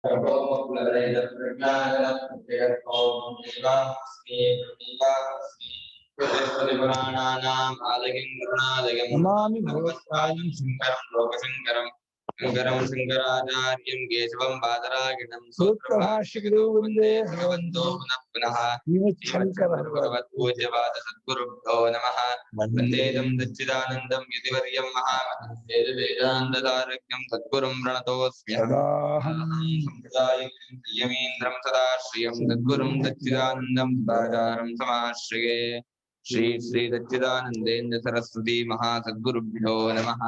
नमामि भगवत्पादं शङ्करं लोकशङ्करं शङ्करं शङ्कराचार्यं केशवं बादरायणं सूत्रभाष्यकृतो वन्दे भगवन्तो पुनः पुनः भगवत्पूज्यपाद सद्गुरुभ्यो नमः। वन्देदं सच्चिदानन्दं यतिवर्यं महामहिमवेदान्ततारक्यं सद्गुरुं प्रणतोऽस्म्यहं यमीन्द्रं सदाश्रियं सद्गुरुं सच्चिदानन्दं सदाचारं समाश्रये। श्री श्री सच्चिदानन्देन्द्र सरस्वती महासद्गुरुभ्यो नमः।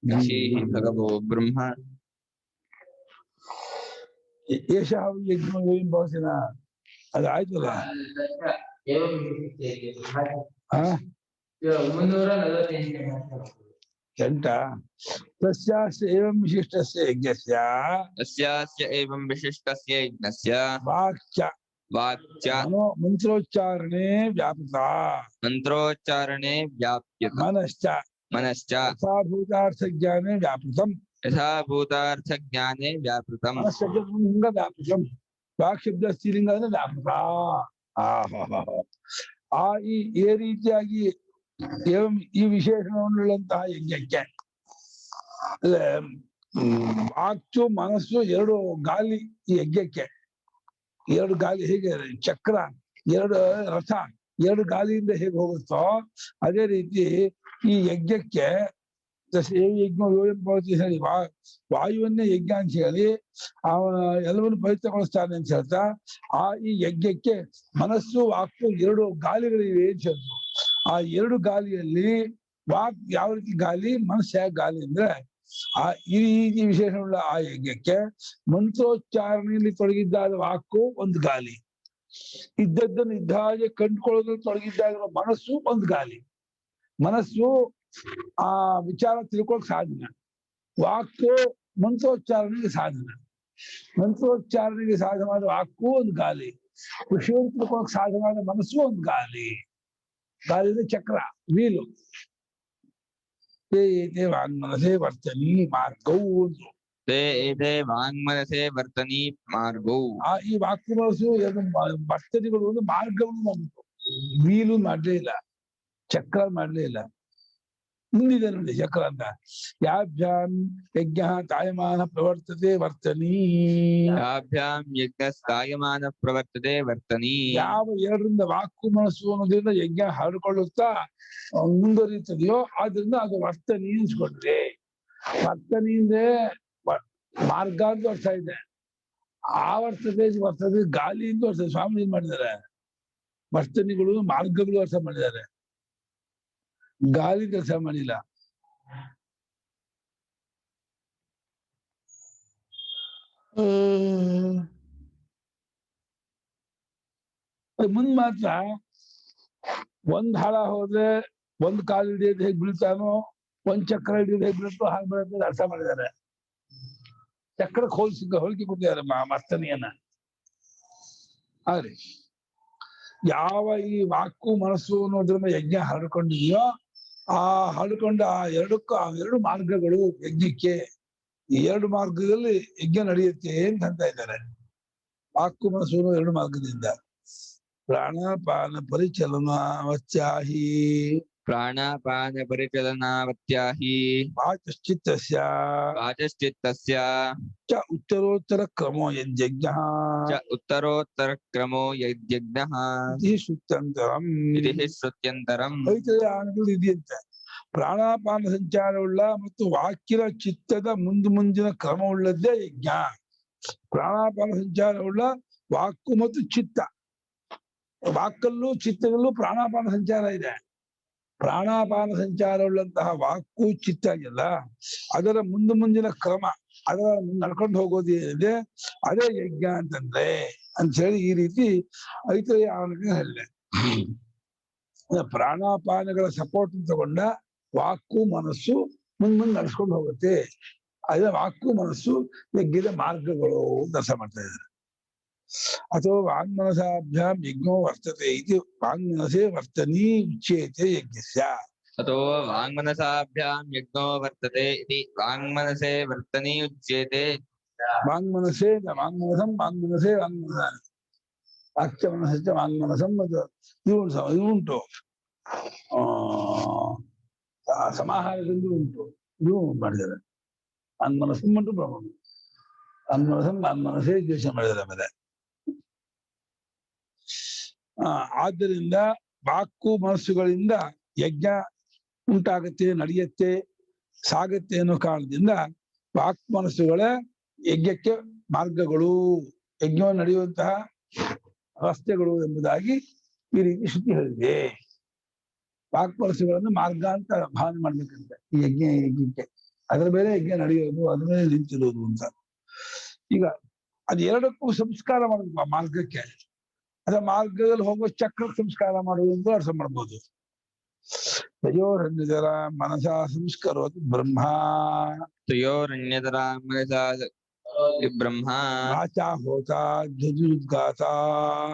श्री भगवो ब्रह्म ಏಷಃ ಯಜ್ಞೋ ಯೋಯಿಂ ಭವಸಿನ ಅದು ಆಯ್ತಲ್ಲ. ಎಂಟ ತಸ್ಯಾಸ್ಯ ಏವಂ ವಿಶಿಷ್ಟಸ್ಯ ಯಜ್ಞಸ್ಯ तस्यास्य एवं विशिष्टस्य यज्ञस्य ವಾಕ್ಯ वाक्य ಮಂತ್ರೋಚ್ಚಾರಣೆ ವ್ಯಾಪೃತ मंत्रोच्चारणे व्याप्यत ಮನಶ್ಚ मनश्च ಯಥಾಭೂತಾರ್ಥ ಜ್ಞಾನೇ ವ್ಯಾಪೃತಂ यथाभूतार्थ ज्ञाने व्यापृतम् ಮನಶ್ಚಲಿಂಗ ವ್ಯಾಪೃತಂ ವಾಕ್ ಶಬ್ದ ಸ್ತ್ರೀಲಿಂಗ ಅಂದ್ರೆ ವ್ಯಾಪೃತ. ಆ ಈ ರೀತಿಯಾಗಿ ಈ ವಿಶೇಷಣವನ್ನುಳ್ಳಂತಹ ಯಜ್ಞಕ್ಕೆ ಅಂದ್ರೆ ವಾಕ್ಯು ಮನಸ್ಸು ಎರಡು ಗಾಲಿ. ಈ ಯಜ್ಞಕ್ಕೆ ಎರಡು ಗಾಲಿ ಹೇಗೆ ಚಕ್ರ ಎರಡು ರಥ ಎರಡು ಗಾಲಿಯಿಂದ ಹೇಗೆ ಹೋಗುತ್ತೋ ಅದೇ ರೀತಿ ಈ ಯಜ್ಞಕ್ಕೆ ಯಜ್ಞ ಹೇಳಿ ವಾಯುವನ್ನೇ ಯಜ್ಞ ಅಂತ ಹೇಳಿ ಎಲ್ಲವನ್ನು ಪವಿತ್ರಗೊಳಿಸ್ತಾನೆ ಅಂತ ಹೇಳ್ತಾ ಆ ಈ ಯಜ್ಞಕ್ಕೆ ಮನಸ್ಸು ವಾಕ್ಕು ಎರಡು ಗಾಲಿಗಳಿವೆ ಅಂತ ಹೇಳ್ತು. ಆ ಎರಡು ಗಾಲಿಯಲ್ಲಿ ವಾಕ್ ಯಾವ ರೀತಿ ಗಾಲಿ, ಮನಸ್ಸು ಯಾವ ಗಾಲಿ ಅಂದ್ರೆ ಆ ಈ ರೀತಿ ವಿಶೇಷವುಳ್ಳ ಆ ಯಜ್ಞಕ್ಕೆ ಮಂತ್ರೋಚ್ಚಾರಣೆಯಲ್ಲಿ ತೊಡಗಿದ್ದಾದ ವಾಕು ಒಂದು ಗಾಲಿ, ಇದ್ದದ್ದನ್ನು ಇದ್ದ ಹಾಗೆ ಕಂಡುಕೊಳ್ಳೋದ್ರಲ್ಲಿ ತೊಡಗಿದ್ದಾಗ ಮನಸ್ಸು ಒಂದು ಗಾಲಿ. ಮನಸ್ಸು ಆ ವಿಚಾರ ತಿಳ್ಕೊಳಕ್ ಸಾಧನ, ವಾಕು ಮಂತ್ರೋಚ್ಚಾರಣೆಗೆ ಸಾಧನ. ಮಂತ್ರೋಚ್ಚಾರಣೆಗೆ ಸಾಧನವಾದ ವಾಕು ಒಂದು ಗಾಲಿ, ವಿಷಯವನ್ನು ತಿಳ್ಕೊಳಕ್ ಸಾಧನವಾದ ಮನಸ್ಸು ಒಂದು ಗಾಲಿ. ಗಾಲಿ ಚಕ್ರ, ವೀಲು. ವಾಂಗ್ಮನಸೇ ವರ್ತನಿ ಮಾರ್ಗವು ವಾಂಗ್ಮನಸೇ ವರ್ತನಿ ಮಾರ್ಗೌ. ಈ ವಾಕ್ಯ ಮನಸ್ಸು ವರ್ತನೆಗಳು ಒಂದು ಮಾರ್ಗವನ್ನು ನಮ್ದು. ವೀಲು ಮಾಡ್ಲೇ ಇಲ್ಲ, ಚಕ್ರ ಮಾಡ್ಲೇ ಇಲ್ಲ. ಮುಂದಿದೆ ನೋಡಿ ಚಕ್ರ ಅಂತ. ಯಾಭ್ಯಾಂ ಯಜ್ಞ ತಾಯಮಾನ ಪ್ರವರ್ತತೆ ವರ್ತನಿ. ಯಾಭ್ಯಾಂ ಯಜ್ಞ ತಾಯಮಾನ ಪ್ರವರ್ತತೆ ವರ್ತನಿ. ಯಾವ ಎರಡರಿಂದ ವಾಕು ಮನಸ್ಸು ಅನ್ನೋದ್ರಿಂದ ಯಜ್ಞ ಹರಡಿಕೊಳ್ಳುತ್ತಾ ಮುಂದುವರಿಯುತ್ತದೆಯೋ ಆದ್ರಿಂದ ಅದು ವರ್ತನಿ ಅನ್ಸ್ಕೊಂಡ್ರೆ. ವರ್ತನಿಯಿಂದ ಮಾರ್ಗ ಅಂತ ಅರ್ಥ ಇದೆ. ವರ್ತದೆ ಗಾಲಿ ಅಂತ ಅರ್ಥ. ಸ್ವಾಮಿ ಏನ್ ಮಾಡಿದ್ದಾರೆ, ವರ್ತನಿಗಳು ಮಾರ್ಗಗಳು ಅರ್ಥ ಮಾಡಿದ್ದಾರೆ, ಗಾಲಿ ಕೆಲಸ ಮಾಡಿಲ್ಲ. ಮುಂದ್ ಮಾತ್ರ ಒಂದ್ ಹಳ ಹೋದ್ರೆ ಒಂದ್ ಕಾಲು ಹಿಡಿಯೋದು ಹೇಗ್ ಬೀಳ್ತಾನೋ, ಒಂದ್ ಚಕ್ರ ಹಿಡಿಯೋದು ಹೇಗ್ ಬೀಳ್ತೋ ಹಾಗೆ ಬೀಳುತ್ತೆ ಅರ್ಥ ಮಾಡಿದ್ದಾರೆ. ಚಕ್ರಕ್ಕೆ ಹೋಲಿಕೆ ಕೊಟ್ಟಿದ್ದಾರೆ ವರ್ತನೆಯನ್ನ. ಆದ್ರೆ ಯಾವ ಈ ವಾಕು ಮನಸ್ಸು ಅನ್ನೋದ್ರ ಮೇಲೆ ಯಜ್ಞ ಹರಡ್ಕೊಂಡಿದೆಯೋ ಆ ಹರಡ್ಕೊಂಡ ಆ ಎರಡು ಮಾರ್ಗಗಳು ಯಜ್ಞಕ್ಕೆ. ಈ ಎರಡು ಮಾರ್ಗದಲ್ಲಿ ಯಜ್ಞ ನಡೆಯುತ್ತೆ ಅಂತ ಇದ್ದಾರೆ. ವಾಕು ಮನಸ್ಸು ಅನ್ನೋ ಎರಡು ಮಾರ್ಗದಿಂದ ಪ್ರಾಣಾಪಾನ ಪರಿಚಲನಾವತ್ಯಾಹಿ ಪ್ರಾಣಾಪಾನ ಪರಿಚಲನಾವತ್ಯಾಹಿ ವಾಚಶ್ಚಿತ್ತಸ್ಯ ಚ ಉತ್ತರೋತ್ತರ ಕ್ರಮೋ ಯಜ್ಞಃ ಉತ್ತರೋತ್ತರ ಕ್ರಮೋ ಯಜ್ಞಃ ಇತಿ ಶ್ರುತ್ಯಂತರಂ. ಐತರೆಗಳು ಇದೆಯಂತೆ. ಪ್ರಾಣಾಪಾನ ಸಂಚಾರವುಳ್ಳ ಮತ್ತು ವಾಕ್ಯದ ಚಿತ್ತದ ಮುಂದಿನ ಕ್ರಮವುಳ್ಳದ್ದೇ ಯಜ್ಞ. ಪ್ರಾಣಾಪಾನ ಸಂಚಾರವುಳ್ಳ ವಾಕು ಮತ್ತು ಚಿತ್ತ. ವಾಕಲ್ಲೂ ಚಿತ್ತದಲ್ಲೂ ಪ್ರಾಣಾಪಾನ ಸಂಚಾರ ಇದೆ. ಪ್ರಾಣಾಪಾನ ಸಂಚಾರವುಳ್ಳಂತಹ ವಾಕು ಚಿತ್ತ ಇದೆಯಲ್ಲ, ಅದರ ಮುಂದಿನ ಕ್ರಮ, ಅದರ ನಡ್ಕೊಂಡು ಹೋಗೋದು ಏನಿದೆ ಅದೇ ಯಜ್ಞ ಅಂತಂದ್ರೆ ಅಂತ ಹೇಳಿ ಈ ರೀತಿ ಐತರೆಯ ಹೇಳಿದೆ. ಪ್ರಾಣಾಪಾನಗಳ ಸಪೋರ್ಟ್ ತಗೊಂಡ ವಾಕು ಮನಸ್ಸು ಮುಂದೆ ನಡ್ಸ್ಕೊಂಡು ಹೋಗುತ್ತೆ. ಅದೇ ವಾಕು ಮನಸ್ಸು ಯಜ್ಞದ ಮಾರ್ಗಗಳು ಕೆಲಸ ಮಾಡ್ತಾ ಇದ್ದಾರೆ. ಅಥವಾ ವಾಂಗ್ಮನಸಾಭ್ಯಾಂ ಯಜ್ಞೋ ವರ್ತತೆ ಇದು ವಾಂಗ್ಮನಸೇ ವರ್ತನಿ ಉಚ್ಯತೆ ಯಜ್ಞಸ್ಯ. अतो वाङ्मनसाभ्यां यज्ञो वर्तते इति वाङ्मनसे वर्तनी उच्यते ವಾಂಗ್ಮನಸೇ ವಾಂಗ್ಮನಸಂ ವಾಂಗ್ಮನಸೇ ವಾಂಗ್ಮನಸ ವಾಕ್ಯ ಮನಸ್ಸು ವಾಂಗ್ಮನಸಂ ಮತ್ತು ಇದು ಉಂಟು ಸಮಾಹಾರದಲ್ಲಿ ಉಂಟು ಇದು ಮಾಡಿದ್ದಾರೆ ವಾಂಗ್ಮನಸ್ಸಂ ಉಂಟು ಬ್ರಹ್ಮ ವಾಂಗ್ಮನಸಂ ವಾಂಗ್ಮನಸೇ ದ್ವೇಷ ಮಾಡಿದ್ದಾರೆ ಆಮೇಲೆ ಆದ್ದರಿಂದ ವಾಕು ಮನಸ್ಸುಗಳಿಂದ ಯಜ್ಞ ಉಂಟಾಗತ್ತೆ ನಡೆಯುತ್ತೆ ಸಾಗತ್ತೆ ಅನ್ನೋ ಕಾರಣದಿಂದ ವಾಕ್ ಮನಸ್ಸುಗಳ ಯಜ್ಞಕ್ಕೆ ಮಾರ್ಗಗಳು ಯಜ್ಞವನ್ನು ನಡೆಯುವಂತಹ ರಸ್ತೆಗಳು ಎಂಬುದಾಗಿ ಈ ರೀತಿ ಶ್ರುತಿ ಹೇಳಿದೆ. ವಾಕ್ ಮನಸ್ಸುಗಳನ್ನು ಮಾರ್ಗ ಅಂತ ಭಾವನೆ ಮಾಡ್ಬೇಕಂತೆ ಈ ಯಜ್ಞಕ್ಕೆ ಅದರ ಮೇಲೆ ಯಜ್ಞ ನಡೆಯೋದು ಅದ್ರ ಮೇಲೆ ನಿಂತಿರೋದು ಅಂತ. ಈಗ ಅದು ಎರಡಕ್ಕೂ ಸಂಸ್ಕಾರ ಮಾಡಬೇಕು. ಆ ಮಾರ್ಗಕ್ಕೆ ಅದ ಮಾರ್ಗದಲ್ಲಿ ಹೋಗುವ ಚಕ್ರ ಸಂಸ್ಕಾರ ಮಾಡುವುದು ಅಂತ ಅರ್ಥ ಮಾಡ್ಬೋದು. ತಯೋರನ್ಯತರ ಮನಸ ಸಂಸ್ಕರೋತಿ ಬ್ರಹ್ಮ ತಯೋರನ್ಯತರ ಮನಸಾ ಬ್ರಹ್ಮ ವಾಚಾ ಹೋತಾ ಧ್ವಜುದ್ಗಾತಾ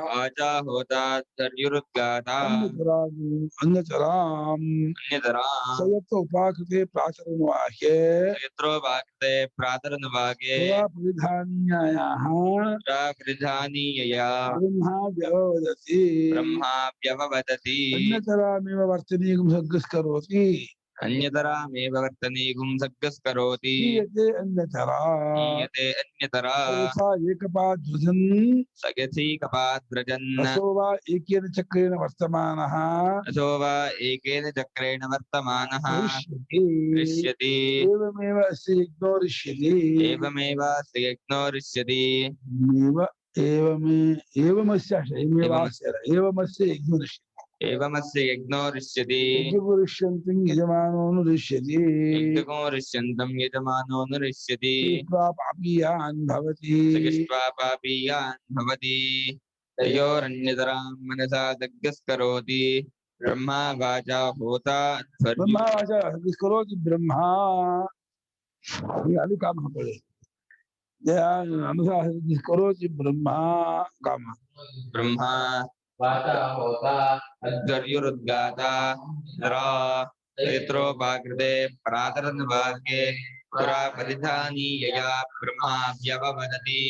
ವಾಚಾ ಹೋತಾ ಧರ್ಯುರುದ್ಗಾತಾ ಅನ್ಯತರಾಂ ಸಯತ್ರ ಉಪಾಕೃತೆ ಪ್ರಾಚರನ್ವಾಹ್ಯೇ ಯತ್ರೋಪಾಕೃತೆ ಪ್ರಾತರನ್ವಾಗೆ ಪರಿಧಾನ್ಯಾಯಾಃ ಪ್ರಧಾನೀಯಯಾ ಬ್ರಹ್ಮ ವ್ಯವವದತಿ ವ್ಯವವದತಿ ಅನ್ಯತರಾಮೇವ ವರ್ತನೀಯಂ ಸಗ್ಗಸ್ಕರೋತಿ ಅನ್ಯತರಾಮೇವ ವರ್ತನೀಗುಂ ಸಗ್ಗಸ್ಕರೋತಿ ಹೀಯತೆ ಅನ್ಯತರಾ ಹೀಯತೆ ಅನ್ಯತರಾ ಯಥಾ ಏಕಪಾದ್ವಜನ್ ಸಗಥೀಕಪಾದ್ವ್ರಜನ್ ಅಸೋ ವಾ ಏಕೇನ ಚಕ್ರೇಣ ವರ್ತಮಾನಃ ಅಸೋ ವಾ ಏಕೇನ ಚಕ್ರೇಣ ವರ್ತಮಾನಃ ರಿಷ್ಯತಿ ಏವಮೇವ ಅಸ್ಯ ಯಜ್ಞೋ ರಿಷ್ಯತಿ ಏವಮೇವ ಯಜ್ಞೋ ರಿಷ್ಯತಿ ಏವಮಸ್ಯ ಏವಮಸ್ಯ ಯಜ್ಞೋ ರಿಷ್ಯತಿ ಏವಮಸ್ಯ ಯಜ್ಞೋ ರಿಷ್ಯತಿ ಯಜ್ಞೋ ರಿಷ್ಯಂತಿಂ ಯಜಮಾನೋನು ರಿಷ್ಯತಿ ಯಜ್ಞೋ ರಿಷ್ಯಂತಂ ಯಜಮಾನೋನು ರಿಷ್ಯತಿ ಪಾಪೀಯಾನ್ ಭವತಿ ಸಗಿಷ್ಟ್ವಾ ಪಾಪೀಯಾನ್ ಭವತಿ ತಯೋರನ್ಯತರಾಂ ಮನಸಾ ಸಗ್ಗಸ್ಕರೋತಿ ಬ್ರಹ್ಮ ವಾಚಾ ಹೋತಾ ಬ್ರಹ್ಮ ವಾಚ ಸಗ್ಗಸ್ಕರೋತಿ ಬ್ರಹ್ಮ ಅಲ್ಲಿ ಕಾಮ ಹಾಕೊಳ್ಳಿ ಮನಸಾ ಸಗ್ಗಸ್ಕರೋತಿ ಬ್ರಹ್ಮ ಕಾಮ ಬ್ರಹ್ಮ ವಾಚಾ ಹೋತಾ ಧರ್ಯುರುದ್ಗಾತಾ ಯತ್ರೋಪಾಕೃತೆ ಪ್ರಾತರನ್ವಾಗೆ ಪುರಾ ಪರಿಧಾನೀಯಯಾ ಬ್ರಹ್ಮ ವ್ಯವವದತಿ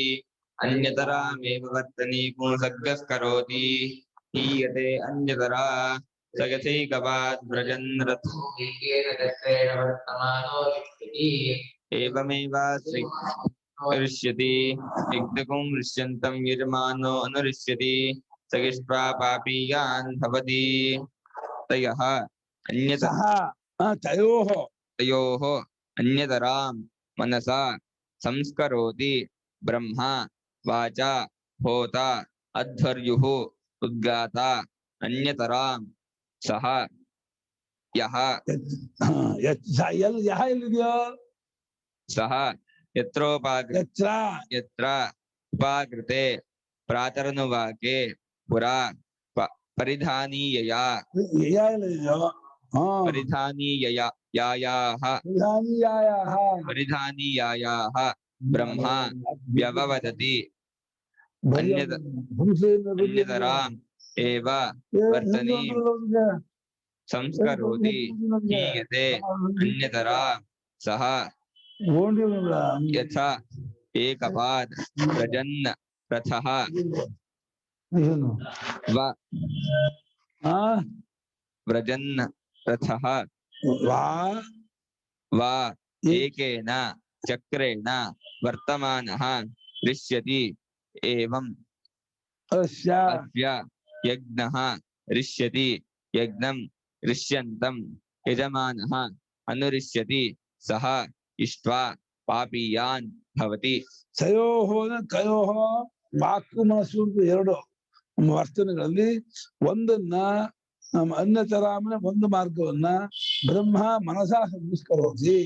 ಅನ್ಯತರಾಮೇವ ವರ್ತನೀಗುಂ ಸಗ್ಗಸ್ಕರೋತಿ ಹೀಯತೆ ಅನ್ಯತರಾ ಸಗಥೈಕಪಾದ್ವ್ರಜನ್ ಏಕೇನ ಚಕ್ರೇಣ ವರ್ತಮಾನೋ ರಿಷ್ಯತಿ ಏವಮೇವ ರಿಷ್ಯತಿ ಯಜ್ಞಕುಂ ರಿಷ್ಯಂತಂ ಯಜಮಾನೋ ಅನುರಿಷ್ಯತಿ ಸಗಿಷ್ಟ್ವಾ ಪಾಪೀಯಾನ್ ಭವತಿ ತಯಃ ಅನ್ಯತಃ ತಯೋಃ ಅನ್ಯತರಾಂ ಮನಸಾ ಸಂಸ್ಕರೋತಿ ಬ್ರಹ್ಮ ವಾಚಾ ಹೋತಾ ಅಧ್ವರ್ಯುಃ ಉದ್ಗಾತಾ ಅನ್ಯತರಾಂ ಸಹ ಯಹ ಎಲ್ಲಿದೆಯೋ ಸಹ ಯತ್ರ ಉಪಾಕೃತೆ ಪ್ರಾತರನುವಾಕೆ ಪುರಾ ಪರಿಧಾನೀಯಯಾ ಪರಿಧಾನೀಯಾಯಾಃ ಬ್ರಹ್ಮ ವ್ಯವವದತಿ ಅನ್ಯತರಾಂ ಏವ ವರ್ತನೀಂ ಸಂಸ್ಕರೋತಿ ಹೀಯತೆ ಅನ್ಯತರಾ ಸಹ ಯಥಾ ಏಕಪಾದ್ ವ್ರಜನ್ ರಥಃ ವ್ರಜನ್ ರಥಃ ವಾ ಏಕೇನ ಚಕ್ರೇಣ ವರ್ತಮಾನಃ ರಿಷ್ಯತಿ ಏವಂ ಅಸ್ಯ ಯಜ್ಞಃ ರಿಷ್ಯತಿ ಯಜ್ಞಂ ರಿಷ್ಯಂತಂ ಯಜಮಾನಃ ಅನುರಿಷ್ಯತಿ ಸಹ ಇಷ್ಟ್ವಾ ಪಾಪೀಯಾನ್ ಭವತಿ. ಕಯೋಃ ವಾಕು ಮನಸ್ಸು ಎರಡು ವರ್ತನೆಗಳಲ್ಲಿ ಒಂದನ್ನ ಅನ್ಯತರಾಮನ ಒಂದು ಮಾರ್ಗವನ್ನ ಬ್ರಹ್ಮ ಮನಸಾ ಸಂಸ್ಕರೋತಿ.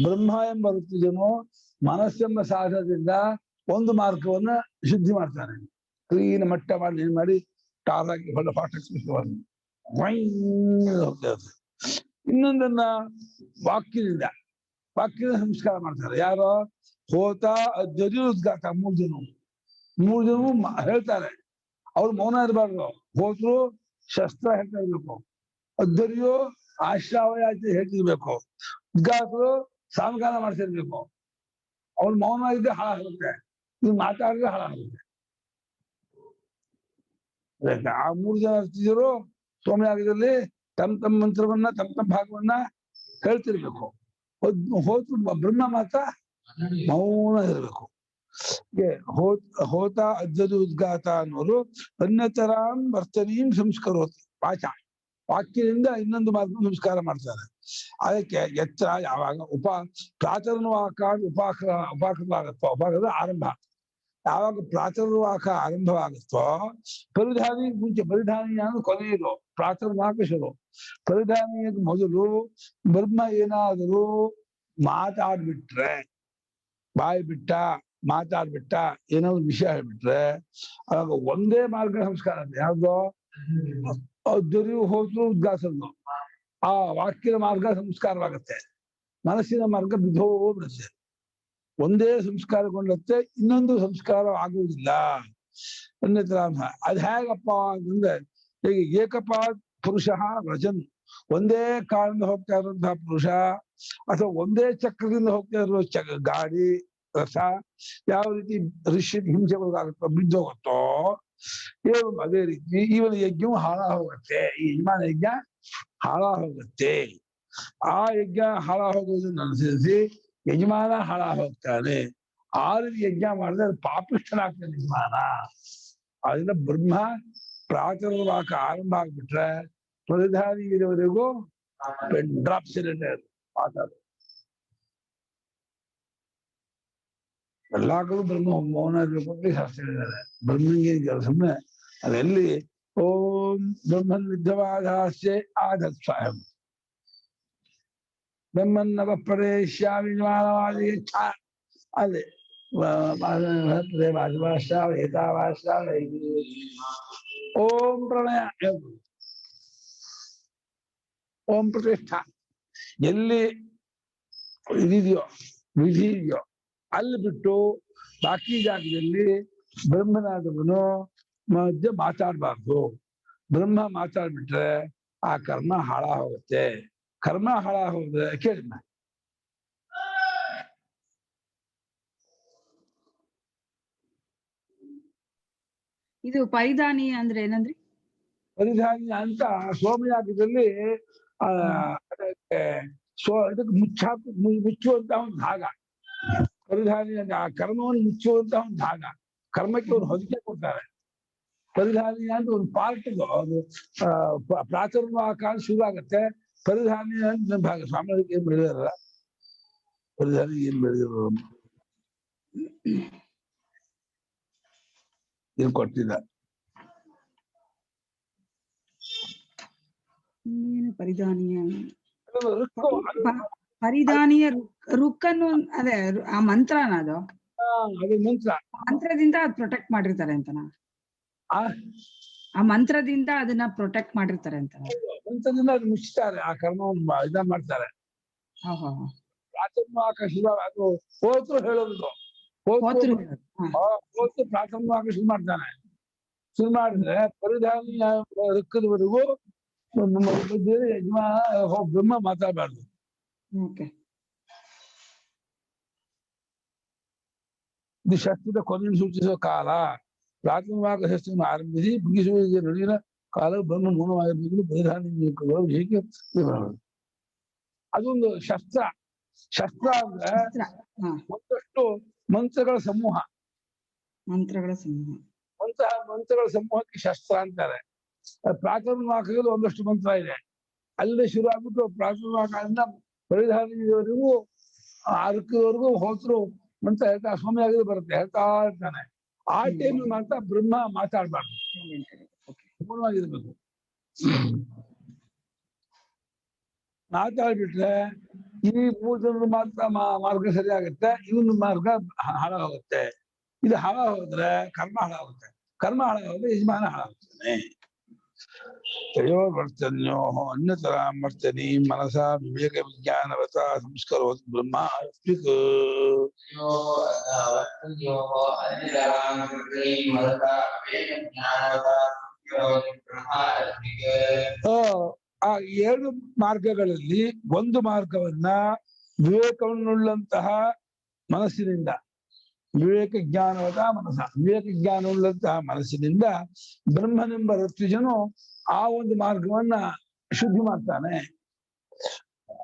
ಬ್ರಹ್ಮ ಎಂಬ ಋತುಜನು ಮನಸ್ಸೆಂಬ ಸಾಧನದಿಂದ ಒಂದು ಮಾರ್ಗವನ್ನ ಶುದ್ಧಿ ಮಾಡ್ತಾನೆ. ಕ್ಲೀನ್ ಮಟ್ಟ ಮಾಡಿ ಏನ್ ಮಾಡಿ ಟಾರಾಗಿ ಹೊಲ ಪಾಠ ಹೋಗ್ತಾ ಇನ್ನೊಂದನ್ನ ವಾಕ್ಯದಿಂದ ಸಂಸ್ಕಾರ ಮಾಡ್ತಾರೆ. ಯಾರೋ ಹೋತಾ ಅಧ್ವರ್ಯು ಉದ್ಗಾತ ಮೂರು ಜನರು ಹೇಳ್ತಾರೆ. ಅವ್ರು ಮೌನ ಇರಬಾರ್ದು. ಹೋದ್ರು ಶಸ್ತ್ರ ಹೇಳ್ತಾ ಇರ್ಬೇಕು. ಅಧ್ವರ್ಯು ಆಶ್ರಾವಯಾತಿ ಹೇಳ್ತಿರ್ಬೇಕು. ಉದ್ಗಾತರು ಸಾಮಗಾನ ಮಾಡ್ತಿರ್ಬೇಕು. ಅವ್ನು ಮೌನ ಇದ್ರೆ ಹಾಳಾಗುತ್ತೆ, ಇದು ಮಾತಾಡಿದ್ರೆ ಹಾಳಾಗುತ್ತೆ. ಆ 3 ಜನ ಅರ್ಚಿದ್ರು ಸೋಮಯಾಗದಲ್ಲಿ ತಮ್ಮ ಮಂತ್ರವನ್ನ ತಮ್ಮ ಭಾಗವನ್ನ ಹೇಳ್ತಿರ್ಬೇಕು. ಹೋತು ಬ್ರಹ್ಮ ಮಾತ್ರ ಮೌನ ಇರಬೇಕು. ಹೋತ ಅಜ್ಜದು ಉದ್ಗಾತ ಅನ್ನೋರು ಅನ್ಯತರಾಂ ವರ್ತನೀಂ ಸಂಸ್ಕರೋತಿ ವಾಚ, ವಾಕ್ಯದಿಂದ ಇನ್ನೊಂದು ಮಾತು ಸಂಸ್ಕಾರ ಮಾಡ್ತಾರೆ. ಅದಕ್ಕೆ ಎಚ್ಚರ ಯಾವಾಗ ಪ್ರಾಚರಣವಾಕ ಉಪಾಕೃತವಾಗುತ್ತೋ, ಉಪಾಕೃತ ಆರಂಭ ಯಾವಾಗ ಪ್ರಾಚರಣವಾಕ ಆರಂಭವಾಗುತ್ತೋ, ಪರಿಧಾನಿ ಮುಂಚೆ, ಪರಿಧಾನಿ ಅಂದ್ರೆ ಕೊನೆಯದು, ಪ್ರಾಚರಣವಾಕ ಶುರು. ಪರಿಧಾನಿಯ ಮೊದಲು ಬ್ರಹ್ಮ ಏನಾದರೂ ಮಾತಾಡ್ಬಿಟ್ರೆ, ಬಾಯಿ ಬಿಟ್ಟ ಮಾತಾಡ್ಬಿಟ್ಟ, ಏನಾದ್ರು ವಿಷಯ ಹೇಳ್ಬಿಟ್ರೆ ಆವಾಗ ಒಂದೇ ಮಾರ್ಗ ಸಂಸ್ಕಾರ ಅಂತ. ಯಾವ್ದು? ದೊರೆಯು ಹೋದ್ರು ಉದ್ಗಾಸದ್ದು ಆ ವಾಕ್ಯದ ಮಾರ್ಗ ಸಂಸ್ಕಾರವಾಗತ್ತೆ, ಮನಸ್ಸಿನ ಮಾರ್ಗ ಬಿದ್ದೋಗ್ಬಿಡುತ್ತೆ. ಒಂದೇ ಸಂಸ್ಕಾರಗೊಂಡತ್ತೆ, ಇನ್ನೊಂದು ಸಂಸ್ಕಾರ ಆಗುವುದಿಲ್ಲ. ಅನ್ಯತರ ಅದ್ ಹೇಗಪ್ಪ ಅಂತಂದ್ರೆ, ಈಗ ಏಕಪಾತ್ ಪುರುಷ ರಜನ್, ಒಂದೇ ಕಾಲದಿಂದ ಹೋಗ್ತಾ ಇರುವಂತಹ ಪುರುಷ ಅಥವಾ ಒಂದೇ ಚಕ್ರದಿಂದ ಹೋಗ್ತಾ ಇರುವ ಗಾಡಿ ರಥ ಯಾವ ರೀತಿ ಋಷಿ ಹಿಂಸೆಗೊಳಗಾಗುತ್ತೋ, ಬಿದ್ದೋಗುತ್ತೋ, ಅದೇ ರೀತಿ ಇವನ ಯಜ್ಞವು ಹಾಳ ಹೋಗುತ್ತೆ. ಈ ಯಜಮಾನ ಯಜ್ಞ ಹಾಳ ಹೋಗುತ್ತೆ. ಆ ಯಜ್ಞ ಹಾಳ ಹೋಗುವುದನ್ನು ಅನುಸರಿಸಿ ಯಜಮಾನ ಹಾಳ ಹೋಗ್ತಾನೆ. ಆ ರೀತಿ ಯಜ್ಞ ಮಾಡಿದ್ರೆ ಅದು ಪಾಪಿಷ್ಠನಾಗ್ತಾನೆ ಯಜಮಾನ. ಅದರಿಂದ ಬ್ರಹ್ಮ ಪ್ರಾಚರಣವಾಕ ಆರಂಭ ಆಗ್ಬಿಟ್ರೆ ಪರಿಧಾನಿ ಇರೋವರೆಗೂ ಡ್ರಾಪ್ ಸಿಲಿಂಡರ್ ಮಾತಾಡ ಎಲ್ಲಾ ಕಡೆ ಬ್ರಹ್ಮ ಮೌನ ಇರ್ಬೇಕು ಅಂತ ಶಾಸ್ತ್ರ ಹೇಳಿದ್ದಾರೆ. ಬ್ರಹ್ಮಂಗೆ ಸುಮ್ಮನೆ ಅದೆಲ್ಲಿ ಓಂ ಬ್ರಹ್ಮನ್ ವಿದ್ಧವಾದಾಸ್ಯೆ ಆಧತ್ಸ್ವಯಂ ಬ್ರಹ್ಮನ್ನವ ಪರೇಶ್ಯಾಮಿ ಜ್ಞಾನವಾದಿ ಅದೇ ಓಂ ಪ್ರಣಯ, ಓಂ ಪ್ರತಿಷ್ಠಾ, ಎಲ್ಲಿ ಇದಿದೆಯೋ ವಿಧಿ ಇದೆಯೋ ಅಲ್ಲಿ ಬಿಟ್ಟು ಬಾಕಿ ಜಾಗದಲ್ಲಿ ಬ್ರಹ್ಮನಾದವನು ಮಧ್ಯೆ ಮಾತಾಡ್ಬಾರ್ದು. ಬ್ರಹ್ಮ ಮಾತಾಡ್ಬಿಟ್ರೆ ಆ ಕರ್ಮ ಹಾಳ ಹೋಗುತ್ತೆ. ಕರ್ಮ ಹಾಳ ಹೋದ್ರೆ ಕೇಳಿ, ಇದು ಪರಿಧಾನಿ ಅಂದ್ರೆ ಏನಂದ್ರಿ? ಪರಿಧಾನಿ ಅಂತ ಸೋಮಯಾಗದಲ್ಲಿ ಇದಕ್ಕೆ ಮುಚ್ಚುವಂತ ಒಂದು ಭಾಗ. ಪರಿಧಾನಿ ಅಂದ್ರೆ ಆ ಕರ್ಮವನ್ನು ಮುಚ್ಚುವಂತ ಒಂದು ಭಾಗ. ಕರ್ಮಕ್ಕೆ ಒಂದು ಹೊದಿಕೆ ಕೊಡ್ತಾರೆ. ಪರಿಧಾನಿ ಅಂತ ಒಂದು ಪಾರ್ಟ್ ಅದು ಪ್ರಾಚರಣವಾಕ ಶುರು ಆಗತ್ತೆ. ಪರಿಧಾನಿ ಅಂತ ಭಾಗ. ಸ್ವಾಮಿಗೆ ಏನ್ ಬೆಳೆದಾರಲ್ಲ, ಪರಿಧಾನಿ ಏನ್ ಬೆಳೆದಿರೋ ಏನ್ ಕೊಟ್ಟಿಲ್ಲ. ಪರಿಧಾನಿಯ ಪರಿಧಾನಿಯ ರುಕ್ಕನ್ನು ಅದೇ ಆ ಮಂತ್ರನ ಅದು ಮಂತ್ರದಿಂದ ಅದ್ ಪ್ರೊಟೆಕ್ಟ್ ಮಾಡಿರ್ತಾರೆ ಅಂತನಾ? ಆ ಮಂತ್ರದಿಂದ ಅದನ್ನ ಪ್ರೊಟೆಕ್ಟ್ ಮಾಡಿರ್ತಾರೆ ಅಂತ ಮಂತ್ರದಿಂದ ಅದು ಮುಚ್ತಾರೆ, ಆ ಕರ್ಮವನ್ನು ಇದನ್ನ ಮಾಡ್ತಾರೆ. ಪ್ರಾಥಮಿಕ ಶುರು ಅದು ಹೋದ್ರು ಹೇಳೋದು, ಹೋದ್ರು ಪ್ರಾಥಮಿಕ ಶುರು ಮಾಡ್ತಾನೆ. ಶುರು ಮಾಡಿದ್ರೆ ಪರಿಧಾನಿ ರುಕ್ಕದವರೆಗೂ ಬ್ರಹ್ಮ ಮಾತಾಡಬಾರ್ದು. ಇದು ಶಸ್ತ್ರದ ಕೊನೆಯನ್ನು ಸೂಚಿಸುವ ಕಾಲ. ಪ್ರಾಥಮಿಕ ಶಸ್ತ್ರವನ್ನು ಆರಂಭಿಸಿ ಮುಗಿಸುವ ನಡುವಿನ ಕಾಲ ಬ್ರಹ್ಮ ಮೌನವಾಗಿರ್ಬೇಕು. ಪರಿಧಾನಿ ಹೇಗೆ ಅದೊಂದು ಶಸ್ತ್ರ. ಶಸ್ತ್ರ ಅಂದ್ರೆ ಒಂದಷ್ಟು ಮಂತ್ರಗಳ ಸಮೂಹ. ಮಂತ್ರಗಳ ಸಮೂಹಕ್ಕೆ ಶಸ್ತ್ರ ಅಂತಾರೆ. ಪ್ರಾಥಮಿಕದಲ್ಲಿ ಒಂದಷ್ಟು ಮಂತ್ರ ಇದೆ. ಅಲ್ಲೇ ಶುರು ಆಗ್ಬಿಟ್ಟು ಪ್ರಾಥಮಿಕದಿಂದ ಪರಿಧಾನಿಯವರೆಗೂ ಅರ್ಕದವರೆಗೂ ಹೋದ್ರು ಮಂತ್ರ ಹೇಳ್ತಾ ಸ್ವಾಮಿಯಾಗಿ ಬರುತ್ತೆ, ಹೇಳ್ತಾ ಇರ್ತಾನೆ. ಆ ಟೈಮ್ ಮಾತ್ರ ಬ್ರಹ್ಮ ಮಾತಾಡ್ಬಾರ್ದು, ಮೌನವಾಗಿರ್ಬೇಕು. ಮಾತಾಡ್ಬಿಟ್ರೆ ಈ 3 ಜನರು ಮಾತ್ರ ಮಾರ್ಗ ಸರಿಯಾಗುತ್ತೆ, ಇವನು ಮಾರ್ಗ ಹಾಳಾಗುತ್ತೆ. ಇದು ಹಾಳಾಗೋದ್ರೆ ಕರ್ಮ ಹಾಳಾಗುತ್ತೆ. ಕರ್ಮ ಹಾಳಾಗೋದ್ರೆ ಯಜಮಾನ ಹಾಳಾಗ್ತಾನೆ. ತಯೋ ವರ್ತನ್ಯೋ ಅನ್ಯತರ ವರ್ತನಿ ಮನಸ ವಿವೇಕ ವಿಜ್ಞಾನವತ ಸಂಸ್ಕರೋತ್ ಬ್ರಹ್ಮ. ಆ 2 ಮಾರ್ಗಗಳಲ್ಲಿ ಒಂದು ಮಾರ್ಗವನ್ನ ವಿವೇಕವನ್ನುಳ್ಳಂತಹ ಮನಸ್ಸಿನಿಂದ ವಿವೇಕ ಜ್ಞಾನವಾದ ಮನಸ್ಸ ವಿವೇಕ ಜ್ಞಾನವುಳ್ಳಂತಹ ಮನಸ್ಸಿನಿಂದ ಬ್ರಹ್ಮನೆಂಬ ಋತ್ವಿಜನು ಆ ಒಂದು ಮಾರ್ಗವನ್ನ ಶುದ್ಧಿ ಮಾಡ್ತಾನೆ.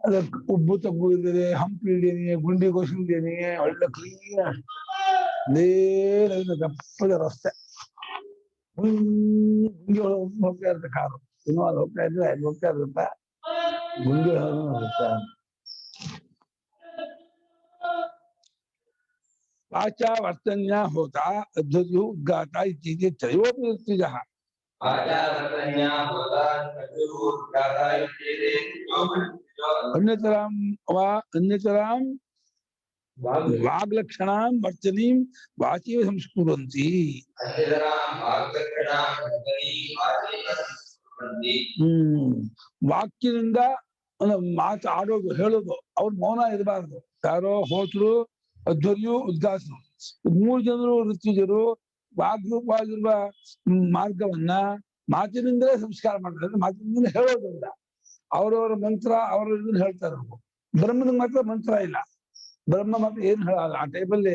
ಅದಕ್ಕೆ ಉಬ್ಬು ತಗ್ಗು ಇಲ್ಲದೆ ಹಂಪು ಇಲ್ದೇನೆ ಗುಂಡಿ ಗೊಸಿಲ್ದೇನೆ ಒಳ್ಳೆ ಕ್ಲೀನ್ ನೇರ ದಪ್ಪದ ರಸ್ತೆ ಗುಂಡಿ ಹೋಗ್ತಾ ಇರುತ್ತೆ ಕಾರು ಇನ್ನೂ ಅದು ಹೋಗ್ತಾ ಇದ್ರೆ ಅದು ಹೋಗ್ತಾ ಇರುತ್ತೆ ಗುಂಡಿ ಹೋಗುತ್ತೆ. ವಾಚಾ ವರ್ತನ್ಯ ಹೋತ ಅದ್ಭುತ ಉದ್ಗಾತ ಇತ್ತೀಚೆ ತ್ರಯೋಪಿ ಋತ್ವಿಜಃ अन्यतरां वा अन्यतरां वाग्लक्षणां वर्तनीं वाचीव संस्कुर्वन्ति. ವಾಕ್ಯದಿಂದ ಮಾತು ಆಡೋದು ಹೇಳೋದು ಅವ್ರ ಮೌನ ಇರಬಾರ್ದು. ಯಾರೋ ಹೋತರು ಅಧ್ವರ್ಯು ಉದ್ಗಾಸರು ಮೂರು ಜನರು ಋತ್ವಿಜರು ವಾಗ್ರೂಪವಾಗಿರುವ ಮಾರ್ಗವನ್ನ ಮಾತಿನಿಂದಲೇ ಸಂಸ್ಕಾರ ಮಾಡ್ತಾರೆ. ಮಾತಿನಿಂದ ಹೇಳೋದ್ರಿಂದ ಅವರವರ ಮಂತ್ರ ಅವರ ಇದನ್ನ ಹೇಳ್ತಾರೆ. ಬ್ರಹ್ಮನ ಮಾತ್ರ ಮಂತ್ರ ಇಲ್ಲ, ಬ್ರಹ್ಮ ಮಾತ್ರ ಏನ್ ಹೇಳಲ್ಲ. ಆ ಟೈಮಲ್ಲಿ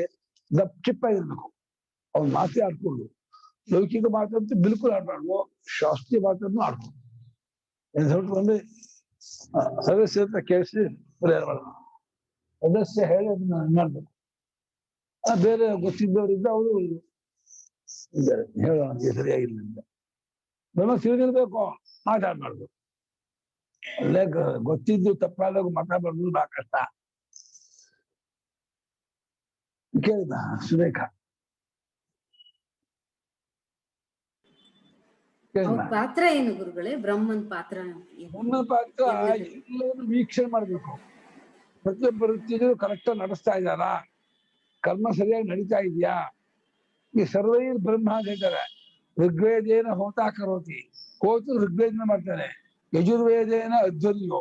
ಚಿಪ್ಪಾಗಿರ್ಬೇಕು, ಅವ್ನ ಮಾತೇ ಆಡ್ಕೊಂಡು. ಲೌಕಿಕ ಮಾತಂತೂ ಬಿಲ್ಕುಲ್ ಆಡ್ಬಾರ್ದು, ಶಾಸ್ತ್ರೀಯ ಮಾತನ್ನು ಆಡ್ಬೋದು. ಏನ್ ಹೇಳ್ತು ಅಂದ್ರೆ ಸದಸ್ಯ ಅಂತ ಕೇಳಿಸಿ ಪರಿಹಾರ ಮಾಡ್ಬೇಕು. ಸದಸ್ಯ ಹೇಳಿ ಅದನ್ನ ಮಾಡ್ಬೇಕು. ಬೇರೆ ಗೊತ್ತಿದ್ದವರಿದ್ದ ಅವರು ಇದ್ದಾರೆ ಹೇಳೋಣ ಸರಿಯಾಗಿಲ್ಲ ಅಂತ ಬ್ರಹ್ಮ ತಿಳಿದಿರ್ಬೇಕು, ಮಾತಾಡ್ಬಾರ್ದು. ಅಲ್ಲೇ ಗೊತ್ತಿದ್ದು ತಪ್ಪಾದಾಗ ಮಾತಾಡ್ಬಾರ್ದು, ಬಹಳ ಕಷ್ಟ. ಕೇಳಿದ ಸುರೇಖ ಪಾತ್ರ ಏನು ಗುರುಗಳೇ? ಬ್ರಹ್ಮನ್ ಪಾತ್ರ ಬ್ರಹ್ಮನ ಪಾತ್ರ ಎಲ್ಲರೂ ವೀಕ್ಷಣೆ ಮಾಡ್ಬೇಕು. ಪ್ರತಿಯೊಬ್ಬ ವೃತ್ತಿಗಳು ಕರೆಕ್ಟ್ ನಡೆಸ್ತಾ ಇದ್ದಾರ, ಕರ್ಮ ಸರಿಯಾಗಿ ನಡೀತಾ ಇದೆಯಾ. ಈ ಸರ್ವೈರ್ ಬ್ರಹ್ಮ ಅಂತ ಹೇಳ್ತಾರೆ. ಋಗ್ವೇದೇನ ಹೋತಾ ಕರೋತಿ, ಹೋತು ಋಗ್ವೇದನ ಮಾಡ್ತಾನೆ. ಯಜುರ್ವೇದೇನ ಅಧ್ವರ್ಯೋ,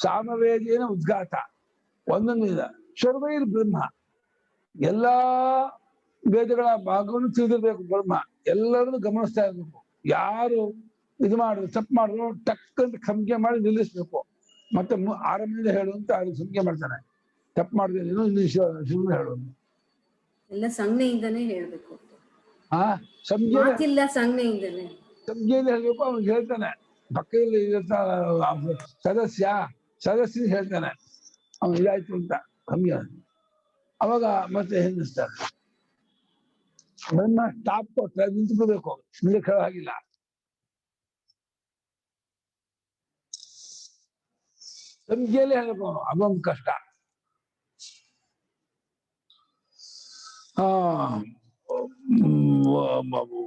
ಸಾಮವೇದೇನ ಉದ್ಗಾತ. ಒಂದೊಂದು ಇದೆ ಸರ್ವೈರ್ ಬ್ರಹ್ಮ. ಎಲ್ಲಾ ವೇದಗಳ ಭಾಗವನ್ನು ತಿಳಿದಿರ್ಬೇಕು ಬ್ರಹ್ಮ. ಎಲ್ಲರನ್ನು ಗಮನಿಸ್ತಾ ಇರ್ಬೇಕು. ಯಾರು ಇದು ಮಾಡಿದ್ರು ತಪ್ಪು ಮಾಡಿದ್ರು ಟಕ್ಕಂತ ಸಂಖ್ಯೆ ಮಾಡಿ ನಿಲ್ಲಿಸ್ಬೇಕು. ಮತ್ತೆ ಆರಂಭದಿಂದ ಹೇಳುವಂತ ಅದು ಸಂಖ್ಯೆ ಮಾಡ್ತಾನೆ. ತಪ್ಪು ಮಾಡಿದ್ರೆ ಇನ್ನು ಶುರು ಹೇಳೋದು ಎಲ್ಲ ಸಂಜ್ಞೆಯಿಂದನೇ ಹೇಳ್ಬೇಕು. ಸಂಜ್ಞೆಯಿಂದನೇ ಹೇಳ್ಬೇಕು. ಅವ್ನಿಗೆ ಹೇಳ್ತಾನೆ, ಪಕ್ಕದಲ್ಲಿ ಸದಸ್ಯ ಹೇಳ್ತಾನೆ ಅವ್ನು ಇದಾಯ್ತು ಅಂತ ಸಂಜ್ಞೆ. ಅವಾಗ ಮತ್ತೆ ಹೆಂಗಿಸ್ತಾರೆ. ಬ್ರಹ್ಮ ಸ್ಟಾಪ್ ಕೊಟ್ರೆ ನಿಂತ್ಕೋಬೇಕು, ಮುಂದೆ ಕೇಳೋ ಹಾಗಿಲ್ಲ. ಸಂಖ್ಯೆಯಲ್ಲಿ ಹೇಳ್ಬೇಕು ಅವನು, ಅದೊಂದು ಕಷ್ಟ.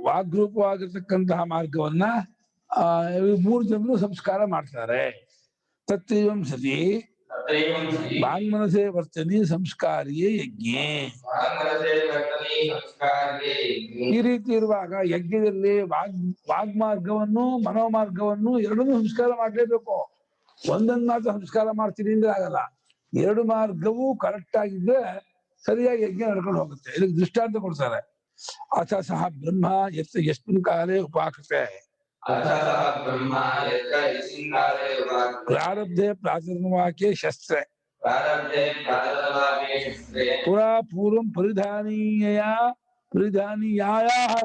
ವಾಗ್ರೂಪವಾಗಿರ್ತಕ್ಕಂತಹ ಮಾರ್ಗವನ್ನ ಮೂರು ಜನರು ಸಂಸ್ಕಾರ ಮಾಡ್ತಾರೆ. ತತ್ತೈವಂ ಸತಿ ವಾಂಗ್ಮನಸೇ ವರ್ತನೆ ಸಂಸ್ಕಾರಿಯೇ ಯಜ್ಞೆ. ಈ ರೀತಿ ಇರುವಾಗ ಯಜ್ಞದಲ್ಲಿ ವಾಗ್ಮಾರ್ಗವನ್ನು ಮನೋಮಾರ್ಗವನ್ನು ಎರಡನ್ನೂ ಸಂಸ್ಕಾರ ಮಾಡ್ಲೇಬೇಕು. ಒಂದೊಂದು ಮಾತ್ರ ಸಂಸ್ಕಾರ ಮಾಡ್ತೀನಿ ಅಂದ್ರೆ ಆಗಲ್ಲ. ಎರಡು ಮಾರ್ಗವೂ ಕರೆಕ್ಟ್ ಆಗಿದ್ರೆ ಸರಿಯಾಗಿ ಯಜ್ಞ ನಡ್ಕೊಂಡು ಹೋಗುತ್ತೆ. ಇದಕ್ಕೆ ದೃಷ್ಟಾಂತ ಕೊಡ್ತಾರೆ. ಅಥ ಸಹ ಬ್ರಹ್ಮ ಯಸ್ಮಿನ್ ಕಾಲೇ ಉಪಾಕೃತೆ ಪ್ರಾರಬ್ಧೆ ಪ್ರಾತರ್ವಾಕ್ಯೆ ಶಸ್ತ್ರೆ ಪುರಾ ಪೂರ್ವಂ ಪರಿಧಾನೀಯಾಯಾಹ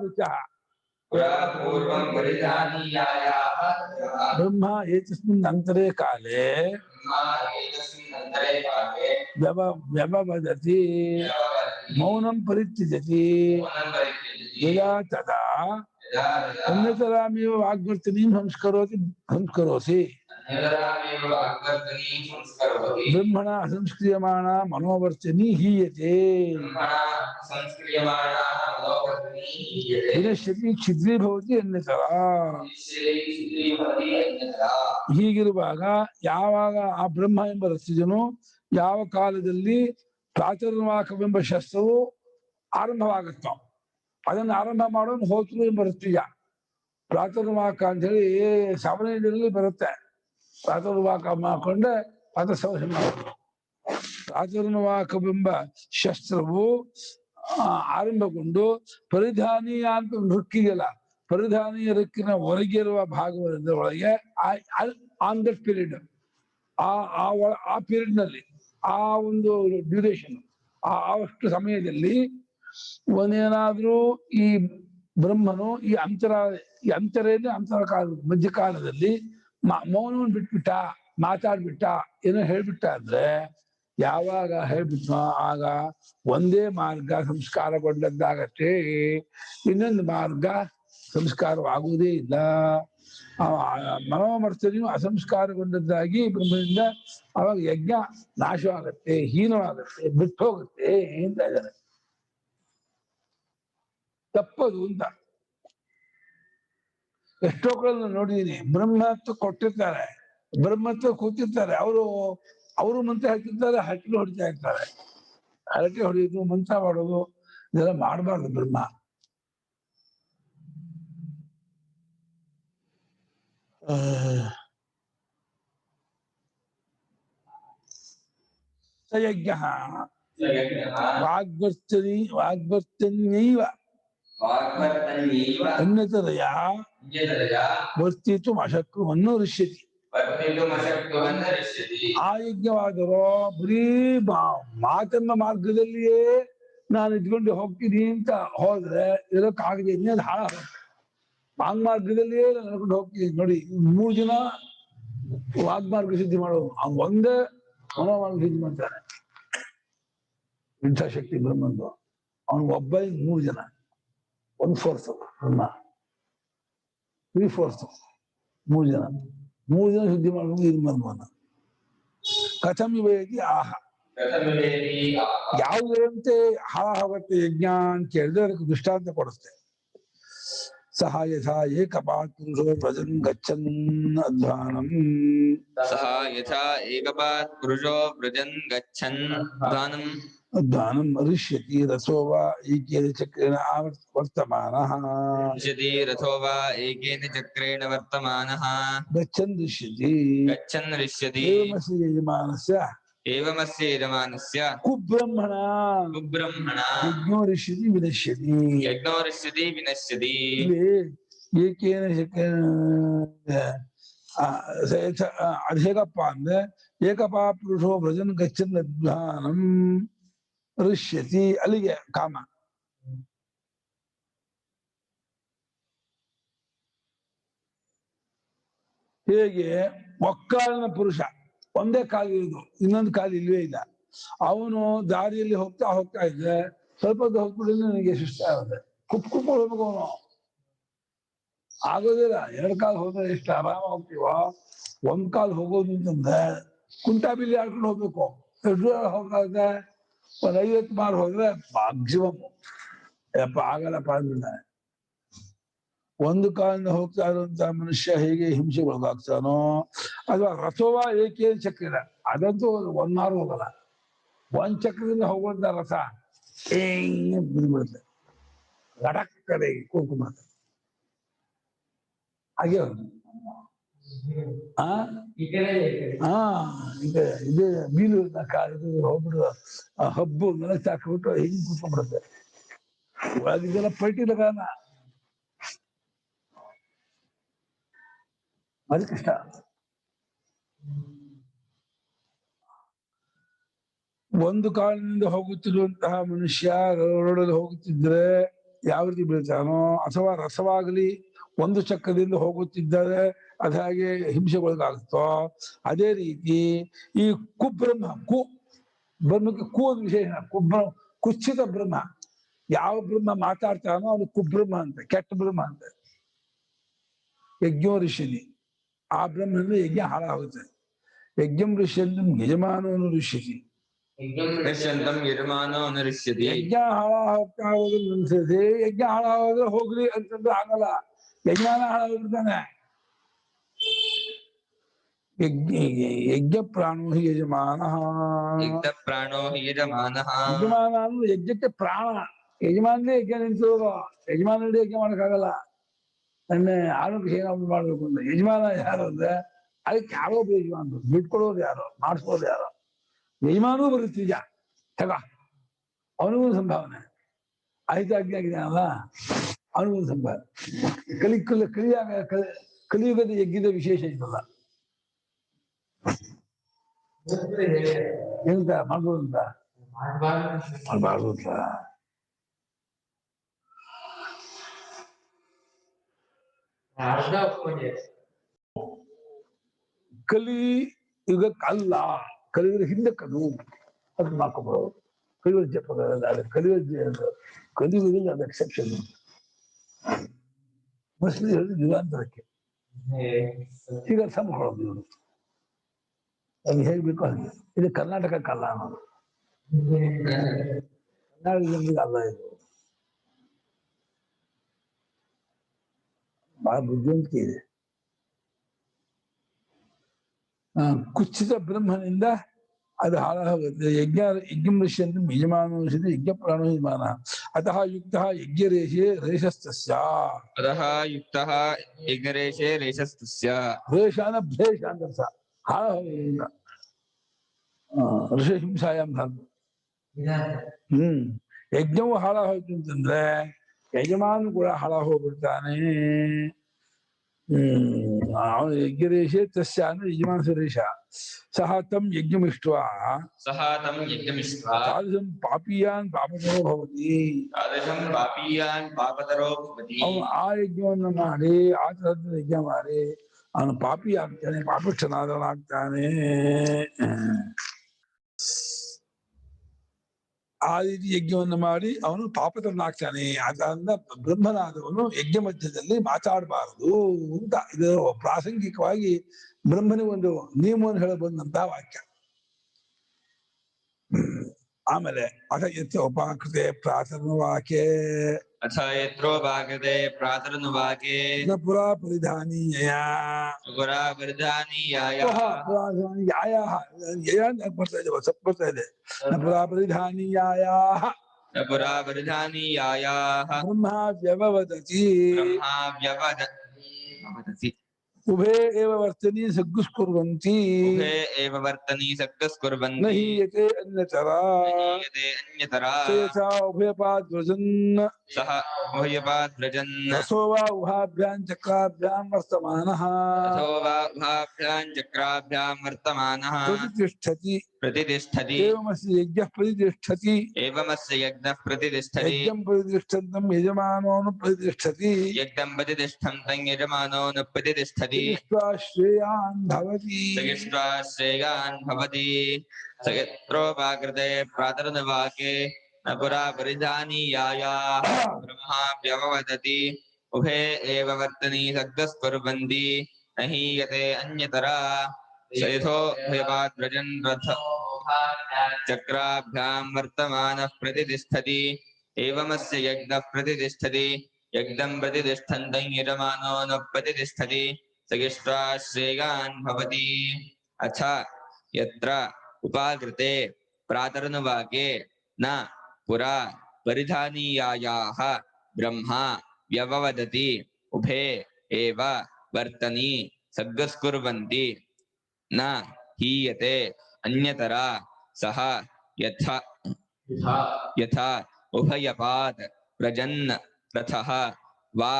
ರುಚಃ ಬ್ರಹ್ಮ ಏತಸ್ಮಿನ್ ಅಂತರೇ ಕಾಲೇ ವ್ಯವವದತಿ ಮೌನಂ ಪರಿತ್ಯಜತಿ ಯದಾ ತದಾ ಅನ್ಯತರಾಮೇವ ವಾಗ್ವರ್ತನೀಂ ಸಂಸ್ಕರೋತಿ ಬ್ರಹ್ಮಣ ಅಸಂಸ್ಕ್ರಿಯಮಾಣ ಮನೋವರ್ತನಿ ಹೀಯತೆ ವಿನಶ್ಯತಿ ಛಿದ್ರೀಭವತಿ ಅನ್ಯತರ. ಹೀಗಿರುವಾಗ ಯಾವಾಗ ಆ ಬ್ರಹ್ಮ ಎಂಬ ರಸ್ತಿಜನು ಯಾವ ಕಾಲದಲ್ಲಿ ಪ್ರಾತರ್ವಾಕವೆಂಬ ಶಸ್ತ್ರವು ಆರಂಭವಾಗುತ್ತೋ ಅದನ್ನು ಆರಂಭ ಮಾಡೋನು ಹೋತೃ ಎಂಬ ಋತ್ವಿಜ. ಪ್ರಾತರ್ವಾಕ ಅಂತ ಹೇಳಿ ಸಾಮಾನ್ಯದಲ್ಲಿ ಬರುತ್ತೆ. ಪ್ರಾತರ್ವಾಕ ಮಾಡ್ಕೊಂಡೆ ಪ್ರಾತಃ ಮಾಡೋದು. ಪ್ರಾತರ್ವಾಕವೆಂಬ ಶಸ್ತ್ರವು ಆರಂಭಗೊಂಡು ಪರಿಧಾನೀಯ ಅಂತ ಋಕ್ಕಿದೆಯಲ್ಲ, ಪರಿಧಾನೀಯ ಋಕ್ಕಿನ ಹೊರಗಿರುವ ಭಾಗದ ಒಳಗೆ ಆನ್ ದಟ್ ಪೀರಿಯಡ್, ಆ ಪೀರಿಯಡ್ ನಲ್ಲಿ ಆ ಒಂದು ಡ್ಯೂರೇಷನ್ ಅಷ್ಟು ಸಮಯದಲ್ಲಿ ಒಂದೇನಾದ್ರೂ ಈ ಬ್ರಹ್ಮನು ಈ ಅಂತರ ಕಾಲ ಮಧ್ಯಕಾಲದಲ್ಲಿ ಮೌನವನ್ನು ಬಿಟ್ಬಿಟ್ಟ, ಮಾತಾಡ್ಬಿಟ್ಟ, ಏನೋ ಹೇಳ್ಬಿಟ್ಟ ಅಂದ್ರೆ ಯಾವಾಗ ಹೇಳ್ಬಿಟ್ನೋ ಆಗ ಒಂದೇ ಮಾರ್ಗ ಸಂಸ್ಕಾರಗೊಂಡದ್ದಾಗತ್ತೆ, ಇನ್ನೊಂದು ಮಾರ್ಗ ಸಂಸ್ಕಾರವಾಗುವುದೇ ಇಲ್ಲ. ಮನೋಮರ್ತನೆಯು ಅಸಂಸ್ಕಾರಗೊಂಡದ್ದಾಗಿ ಬ್ರಹ್ಮದಿಂದ ಅವಾಗ ಯಜ್ಞ ನಾಶವಾಗತ್ತೆ, ಹೀನವಾಗತ್ತೆ, ಬಿಟ್ಟು ಹೋಗುತ್ತೆ ಅಂತ ಇದ್ದಾರೆ. ತಪ್ಪದು ಅಂತ ಎಷ್ಟೋ ಕಡೆ ನೋಡಿದೀನಿ. ಬ್ರಹ್ಮತ್ವ ಕೊಟ್ಟಿರ್ತಾರೆ, ಬ್ರಹ್ಮತ್ವ ಕೂತಿರ್ತಾರೆ, ಅವರು ಮಂತ್ರ ಹಾಕಿರ್ತಾರೆ, ಹರಕೆ ಹೊಡಿತಾ ಇರ್ತಾರೆ. ಹರಕೆ ಹೊಡೆಯೋದು, ಮಂತ್ರ ಮಾಡೋದು ಇದೆಲ್ಲ ಮಾಡಬಾರ್ದು. ಬ್ರಹ್ಮ ಸಯಜ್ಞ ವಾಗ್ವರ್ತನ್ಯೈವ ಅನ್ಯತರಯ ವರ್ತಿತು ಅಶಕ್ರವನ್ನು ಋಷ್ಯತಿ. ಆ ಯಜ್ಞವಾದರೂ ಬರೀ ಮಾತೆಂಬ ಮಾರ್ಗದಲ್ಲಿಯೇ ನಾನು ಇದ್ಕೊಂಡು ಹೋಗ್ತೀನಿ ಅಂತ ಹೋದ್ರೆ ಇರೋಕ್ಕಾಗದೆ ಇನ್ನೇನು ಹಾಳಾಗುತ್ತೆ. ವಾಗ್ಮಾರ್ಗದಲ್ಲಿಯೇ ನಾನು ನಡ್ಕೊಂಡು ಹೋಗ್ತೀನಿ. ನೋಡಿ, 3 ಜನ ವಾಗ್ಮಾರ್ಗ ಸಿದ್ಧಿ ಮಾಡೋದು, ಒಂದೇ ಮನೋಮಾರ್ಗ ಸಿದ್ಧಿ ಮಾಡ್ತಾನೆ. ಇಂಥ ಶಕ್ತಿ ಬ್ರಹ್ಮಂದು. ಅವನು ಒಬ್ಬ 3 ಜನ, 1/4 ಬ್ರಹ್ಮ, 3/4 3 ಜನ, 3 ಜನ ಶುದ್ಧಿ ಮಾಡ್ಕೊಂಡು ಇದು ಬಂದವನ. ಕಥಂ ಇವೇತಿ ಆಹ, ಯಾವುದರಂತೆ ಹಾಳಾಗುತ್ತೆ ಯಜ್ಞ ಅಂತ ಕೇಳಿದ್ರೆ ಅದಕ್ಕೆ ದೃಷ್ಟಾಂತ ಕೊಡುತ್ತೆ. ಸಹ ಯಥಾ ಏಕಪಾತ್ ಪುರುಷೋ ವ್ರಜನ್ ಗಚ್ಚನ್ ಅಧ್ವಾನಂ. ಸಹ ಯಥಾ ಏಕಪಾತ್ ಪುರುಷೋ ವ್ರಜನ್ ಗಚ್ಚನ್ ಅಧ್ವಾನಂ ಋಷ್ಯತಿ ರಥೋ ವಾ ಏಕೇನ ಚಕ್ರೇಣ ವರ್ತಮಾನಃ. ಋಷ್ಯತಿ ರಥೋ ವಾ ಏಕೇನ ಚಕ್ರೇಣ ವರ್ತಮಾನಃ. ಗಚ್ಚನ್ ಋಷ್ಯತಿ ಗಚ್ಚನ್ ಋಷ್ಯತಿ. ಏವಮಸ್ಯ ಯಜಮಾನಸ್ಯ ಕುಬ್ರಹ್ಮಣ ಯಜ್ಞೋ ಋಷ್ಯತಿ ವಿನಶ್ಯತಿ. ಏಕೇನ ಅದು ಹೇಗಪ್ಪ ಅಂದ್ರೆ ಏಕಪಾ ಪುರುಷೋ ವ್ರಜನ್ ಗಚ್ಚನ್ ಅಧ್ವಾನಂ ಋಷ್ಯತಿ. ಅಲ್ಲಿಗೆ ಕಾಮ. ಹೇಗೆ ಒಕ್ಕಾಲಿನ ಪುರುಷ ಒಂದೇ ಕಾಲು ಇರುದು, ಇನ್ನೊಂದು ಕಾಲು ಇಲ್ವೇ ಇಲ್ಲ. ಅವನು ದಾರಿಯಲ್ಲಿ ಹೋಗ್ತಾ ಇದ್ರೆ ಸ್ವಲ್ಪ ಹೋಗ್ಬಿಟ್ಟು ನನಗೆ ಸುಸ್ತ ಆಗುತ್ತೆ, ಕುಪ್ಕೊಂಡು ಹೋಗ್ಬೇಕು. ಅವನು ಆಗೋದಿಲ್ಲ. 2 ಕಾಲು ಹೋದ್ರೆ ಎಷ್ಟು ಆರಾಮ ಹೋಗ್ತೀವೋ, 1 ಕಾಲು ಹೋಗೋದು ಅಂತಂದ್ರೆ ಕುಂಟಾಬಿಲ್ಲಿ ಆಡ್ಕೊಂಡು ಹೋಗ್ಬೇಕು. ಎಷ್ಟು ಹೋಗ್ತಾ ಒಂದು 50 ಮಾರು ಹೋದ್ರೆ ಮ್ಯಾಕ್ಸಿಮಮ್. ಯಪ್ಪ ಆಗಲ್ಲಪ್ಪ ಅಂದ್ರೆ 1 ಕಾಲಿಂದ ಹೋಗ್ತಾ ಇರುವಂತಹ ಮನುಷ್ಯ ಹೇಗೆ ಹಿಂಸೆ ಒಳಗಾಗ್ತಾನೋ, ಅಥವಾ ರಥೋವಾ ಏಕೇನ ಚಕ್ರ, ಅದಂತೂ 1 ಮಾರು ಹೋಗಲ್ಲ. 1 ಚಕ್ರದಿಂದ ಹೋಗುವಂತ ರಥ ಬಿದ್ಬಿಡುತ್ತೆ, ಲಡಕ್ ಕಡೆ ಕೂತ್ಕೊಂಡ್ಬಿಡುತ್ತೆ. ಹಾಗೆ ಇದು ಬೀಲು ಹೋಗ್ಬಿಡುದು, ಹಬ್ಬು ನೆಲಕ್ಕೆ ಹಾಕ್ಬಿಟ್ಟು ಹಿಂಗ್ ಕೂತ್ಕೊಂಡ್ಬಿಡುತ್ತೆ. ಒಳಗಿದ್ದೆಲ್ಲ ಪಲ್ಟಿದ ಕಾರಣ ಅದು ಕಷ್ಟ. ಒಂದು ಕಾಲಿನಿಂದ ಹೋಗುತ್ತಿರುವಂತಹ ಮನುಷ್ಯ ರೋಡಲ್ಲಿ ಹೋಗುತ್ತಿದ್ರೆ ಯಾವ ರೀತಿ ಬೀಳ್ತಾನೋ, ಅಥವಾ ರಸವಾಗಲಿ 1 ಚಕ್ರದಿಂದ ಹೋಗುತ್ತಿದ್ದರೆ ಅದು ಹಾಗೆ ಹಿಂಸೆಗೊಳಗಾಗುತ್ತೋ, ಅದೇ ರೀತಿ ಈ ಕುಬ್ರಹ್ಮ, ಬ್ರಹ್ಮಕ್ಕೆ ಒಂದು ವಿಶೇಷ. ಕುಚ್ಚಿತ ಬ್ರಹ್ಮ, ಯಾವ ಬ್ರಹ್ಮ ಮಾತಾಡ್ತಾನೋ ಅವನು ಕುಬ್ರಹ್ಮ ಅಂತ, ಕೆಟ್ಟ ಬ್ರಹ್ಮ ಅಂತ. ಯಜ್ಞೋ ಋಷ್ಯನಿ, ಆ ಬ್ರಹ್ಮನಿಂದ ಯಜ್ಞ ಹಾಳಾಗುತ್ತೆ. ಯಜ್ಞಂ ಋಷ್ಯಂತಂ ಯಜಮಾನವನ್ನು ಋಷ್ಯತಿ. ಯಜ್ಞ ಹಾಳಾಗೋದ್ರೆ ಯಜ್ಞ ಹಾಳಾಗೋದ್ರೆ ಹೋಗ್ಲಿ ಅಂತಂದ್ರೆ ಆಗಲ್ಲ, ಯಜ್ಞಾನ ಹಾಳಾಗ್ಬಿಡ್ತಾನೆ. ಯಜ್ಞ ಪ್ರಾಣೋ ಹಿ ಯಜಮಾನ. ಯಜಮಾನ ಅಂದ್ರೆ ಯಜ್ಞಕ್ಕೆ ಪ್ರಾಣ. ಯಜಮಾನದೇ ಯಜ್ಞ ನಿಂತಿರೋದು, ಯಜಮಾನದೇ ಯಜ್ಞ ಮಾಡಕ್ಕಾಗಲ್ಲ. ನನ್ನ ಆರೋಗ್ಯ ಏನಾದ್ರು ಮಾಡ್ಬೇಕು ಅಂದ್ರೆ ಯಜಮಾನ ಯಾರು ಅಂದ್ರೆ ಅದಕ್ಕೆ ಯಾರೋ ಯಜಮಾನರು, ಬಿಟ್ಕೊಡೋರು ಯಾರೋ, ಮಾಡಿಸೋರು ಯಾರೋ. ಯಜಮಾನೂ ಬರುತ್ತೀಜ ತಗ, ಅವನಿಗೂ ಸಂಭಾವನೆ. ಆಯ್ತಾಜ್ಞೆ ಆಗಿದ್ದಾನಲ್ಲ, ಅವನಿಗೂ ಸಂಭಾವನೆ. ಕಲಿಯುಗದ ಯಜ್ಞದ ವಿಶೇಷ ಇದಲ್ಲ. ಎಂತ ಮಾಡ್ಬೋದಂತ ಮಾಡಬಾರ್ದು ಅಂತ. ಅರ್ಧ ಒಪ್ಕೊಂಡೆ. ಕಲಿ ಯುಗಕ್ಕಲ್ಲ, ಕಲಿಯುಗದ ಹಿಂದಕ್ಕದು ಅದು ಮಾಡ್ಕೋಬಹುದು. ಕಲಿಯುಗ ಜಪದ ಕಲಿಯುಗದಲ್ಲಿ ಅದು ಎಕ್ಸೆಪ್ಷನ್. ಮುಸ್ಲಿಂ ಹೇಳಿದ ಯುಗಾಂತರಕ್ಕೆ ಈಗ ಸಮ ಹೊಳೋದು ಇವರು ಅದು ಹೇಗ್ಬೇಕು ಹಾಗೆ. ಇದು ಕರ್ನಾಟಕಕ್ಕಲ್ಲ ಅನ್ನೋದು, ಕರ್ನಾಟಕ ಜನರಿಗೆ ಅಲ್ಲ ಇದು. ಬಹಳ ಬುದ್ಧಿವಂತಿಕೆ ಇದೆ. ಕುಚ್ಚಿತ ಬ್ರಹ್ಮನಿಂದ ಅದು ಹಾಳಾಗುತ್ತೆ. ಯಜ್ಞಮೃಷ್ಯಂತ ಯಜಮಾನೋಷಿತ ಯಜ್ಞ ಪ್ರಾಣೋ ಯಜಮಾನ ಅತಃ ಯುಕ್ತ ಯಜ್ಞರೇಷೆ ರೇಷಸ್ತಸ್ಯ. ಅತಃ ಯುಕ್ತಃ ಯಜ್ಞರೇಷೆ ರೇಷಸ್ತಸ್ಯ. ರೇಷಾನ ಭ್ರೇಷ ಅಂತ ಹಾಳಾಗೋದ್ರಿಂದ ಋಷಿ ಹಿಂಸಾಯಾಮ್ ಧರ್ಮ. ಯಜ್ಞವು ಹಾಳಾಗೋಯ್ತು ಅಂತಂದ್ರೆ ಯಜಮಾನ ಕೂಡ ಹಾಳಾಗೋಗ್ಬಿಡ್ತಾನೆ. ಅವನು ಯಜ್ಞರೇಷೆ ತಸ್ಯ ಅಂದ್ರೆ ಯಜಮಾನ ಸುರೇಶ. ಸಹ ತಂ ಯಜ್ಞಮಿಷ್ಟ್ವಾ ಸಹ ತಂ ಯಜ್ಞಮಿಷ್ಟ್ವಾ ತಾದೃಶಂ ಪಾಪೀಯಾನ್ ಪಾಪತರೋ ಭವತಿ. ತಾದೃಶಂ ಪಾಪೀಯಾನ್ ಪಾಪತರೋ ಭವತಿ. ಅವನು ಆ ಯಜ್ಞವನ್ನು ಮಾಡಿ ಆ ತರದ ಯಜ್ಞ ಮಾಡಿ ಅವನು ಪಾಪಿ ಆಗ್ತಾನೆ, ಪಾಪಿಷ್ಠನಾದವನಾಗ್ತಾನೆ. ಆ ರೀತಿ ಯಜ್ಞವನ್ನು ಮಾಡಿ ಅವನು ಪಾಪತನಾಗ್ತಾನೆ. ಅದರಿಂದ ಬ್ರಹ್ಮನಾದವನು ಯಜ್ಞ ಮಧ್ಯದಲ್ಲಿ ಮಾತಾಡಬಾರದು ಅಂತ ಇದು ಪ್ರಾಸಂಗಿಕವಾಗಿ ಬ್ರಹ್ಮನಿಗೆ ಒಂದು ನಿಯಮವನ್ನು ಹೇಳಬಂದಂತಹ ವಾಕ್ಯ. ಆಮೇಲೆ ಅಥ ಯಥೋಪಾಕೃತೆ ಪ್ರಾತರ್ವಾಕ್ಯೆ ಅಥ ಯತ್ರೋಪಾಕೃತೆ ಪ್ರಾತರ್ವಾಕ್ಯೆ ನ ಪುರಾ ಪರಿಧಾನೀಯ ಪುರಾ ಪರಿಧಾನೀಯಾಯ ಬರ್ತಾ ಇದೆ, ಸ್ವಲ್ಪ ಬರ್ತಾ ಇದೆ. ನ ಪುರಾ ಪರಿಧಾನೀಯಾಯ ನ ಪುರಾ ಪರಿಧಾನೀಯಾಯ ಬ್ರಹ್ಮ ವ್ಯವವದತಿ ಬ್ರಹ್ಮ ವ್ಯವದತಿ ಉಭೇ ಏವ ವರ್ತನಿ ಸಗ್ಗುಸ್ಕುರ್ವಂತಿ ಉಭೇ ಏವ ವರ್ತನಿ ಸಗ್ಗುಸ್ಕುರ್ವಂತಿ ನ ಹೀಯತೆ ಅನ್ಯತರಾ ಹೀಯತೆ ಅನ್ಯತರಾ ಯಥಾ ಉಭಯಪಾದ್ ವ್ರಜನ್ ಸಹ ಉಭಯಪಾದ್ ವ್ರಜನ್ ರಸೋ ವಾ ಉಭಾಭ್ಯಾಂ ಚಕ್ರಾಭ್ಯಾಂ ವರ್ತಮಾನಃ ಅಥೋ ವಾ ಉಭಾಭ್ಯಾಂ ಚಕ್ರಾಭ್ಯಾಂ ವರ್ತಮಾನಃ ಪ್ರತಿಷ್ಠತಿ ಪ್ರತಿಷ್ಠತಿ ಏವಮಸ್ಯ ಯಜ್ಞಃ ಪ್ರತಿಷ್ಠತಿ ಏವಮಸ್ಯ ಯಜ್ಞಃ ಪ್ರತಿಷ್ಠತಿ ಯಜ್ಞಂ ಪ್ರತಿಷ್ಠಂತಂ ಯಜಮಾನೋನು ಪ್ರತಿಷ್ಠತಿ ಯಜ್ಞಂ ಪ್ರತಿಷ್ಠಂತಂ ಯಜಮಾನೋನು ಪ್ರತಿಷ್ಠತಿ ಸಗಿಷ್ಟ್ವಾ ಶ್ರೇಯಾನ್ ಭವತಿ ಸಗಿಷ್ಟ್ವಾ ಶ್ರೇಯಾನ್ ಭವತಿ. ಸಯತ್ರೋಪಾಕೃತೆ ಪ್ರಾತರ್ವಾಕ್ಯೆ ನ ಪುರಾ ಪರಿಧಾನೀಯಾಯ ಬ್ರಹ್ಮ ವ್ಯವವದತಿ ಉಭೇ ಏವ ವರ್ತನಿ ಸಗ್ಗುಸ್ಕುರ್ವಂತಿ ನ ಹೀಯತೆ ಅನ್ಯತರಾ ಯಥೋ ಭಯಪಾದ್ ವ್ರಜನ್ ರಥ ಚಕ್ರಾಭ್ಯಾಂ ವರ್ತಮಾನಃ ಪ್ರತಿಷ್ಠತಿ ಏವಮಸ್ಯ ಯಜ್ಞಃ ಪ್ರತಿಷ್ಠತಿ ಯಜ್ಞಂ ಪ್ರತಿಷ್ಠಂತಂ ಯಜಮಾನೋ ನ ಪ್ರತಿಷ್ಠತಿ ಸಗಿಷ್ಟ್ವಾ ಶ್ರೇಯಾನ್ ಭವತಿ. ಅಥ ಯತ್ರ ಉಪಾಕೃತೆ ಪ್ರಾತರ್ವಾಕ್ಯೆ ನ ಪುರಾ ಪರಿಧಾನೀಯಾಯಾಃ ಬ್ರಹ್ಮ ವ್ಯವವದತಿ ಉಭೇ ಏವ ವರ್ತನಿ ಸಗ್ಗುಸ್ಕುರ್ವಂತಿ ನ ಹೀಯತೆ ಅನ್ಯತರಾ ಸಹ ಯಥಾ ಉಭಯಪಾತ್ ವ್ರಜನ್ ರಥಃ ವಾ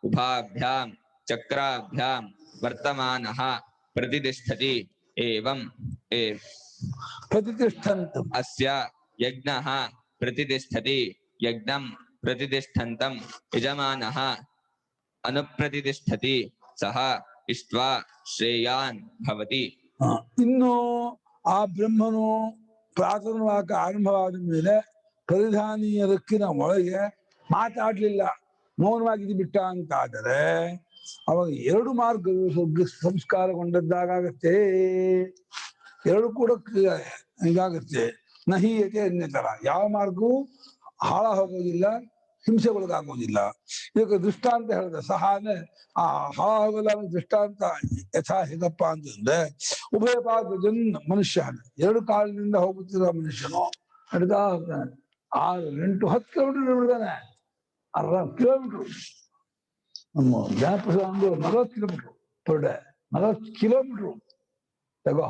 ಉಭಾಭ್ಯಾಂ ಚಕ್ರಾಭ್ಯಾಂ ವರ್ತಮಾನಃ ಪ್ರತಿಷ್ಠತಿ ಏವಂ ಪ್ರತಿಷ್ಠಂತಂ ಅಸ್ಯ ಯಜ್ಞಃ ಪ್ರತಿಷ್ಠತಿ ಯಜ್ಞಂ ಪ್ರತಿಷ್ಠಂತಂ ಯಜಮಾನಃ ಅನುಪ್ರತಿಷ್ಠತಿ ಸಹ ಇಷ್ಟ್ವಾ ಶ್ರೇಯಾನ್ ಭವತಿ. ಇನ್ನು ಆ ಬ್ರಹ್ಮನು ಪ್ರಾತರ್ವಾಕ ಆರಂಭವಾದ ಮೇಲೆ ಪರಿಧಾನೀಯ ರಕ್ಕಿನ ಒಳಗೆ ಮಾತಾಡ್ಲಿಲ್ಲ, ಮೌನವಾಗಿದ್ದು ಬಿಟ್ಟ ಅಂತಾದರೆ ಅವಾಗ ಎರಡು ಮಾರ್ಗಗಳು ಸಂಸ್ಕಾರಗೊಂಡದ್ದಾಗತ್ತೆ. ಎರಡು ಕೂಡ ಇದಾಗತ್ತೆ. ನಹೀಯತೆ ಅನ್ಯತರ ಯಾವ ಮಾರ್ಗವೂ ಹಾಳ ಹೋಗೋದಿಲ್ಲ, ಹಿಂಸೆಗೊಳಗಾಗೋದಿಲ್ಲ. ಇದಕ್ಕೆ ದೃಷ್ಟಾಂತ ಹೇಳಿದೆ. ಸಹ ಅಂದ್ರೆ ಆ ಹಾಳ ಹೋಗಲ್ಲ ದೃಷ್ಟಾಂತ ಯಥಾ ಹೇಗಪ್ಪ ಅಂತಂದ್ರೆ ಉಭಯಪಾದ ಜನ್ ಮನುಷ್ಯ ಎರಡು ಕಾಲಿನಿಂದ ಹೋಗುತ್ತಿರುವ ಮನುಷ್ಯನು ನಡ್ತಾ ಹೋಗ್ತಾನೆ. 6, 8, 10 ಕಿಲೋಮೀಟರ್ ಬಿಡ್ತಾನೆ. 60 ಕಿಲೋಮೀಟರ್. ನಮ್ಮ ಜನಪ್ರಸಾದ ಒಂದು 40 ಕಿಲೋಮೀಟರ್ ಪರ್ ಡೇ. 40 ಕಿಲೋಮೀಟರ್ ತಗೋ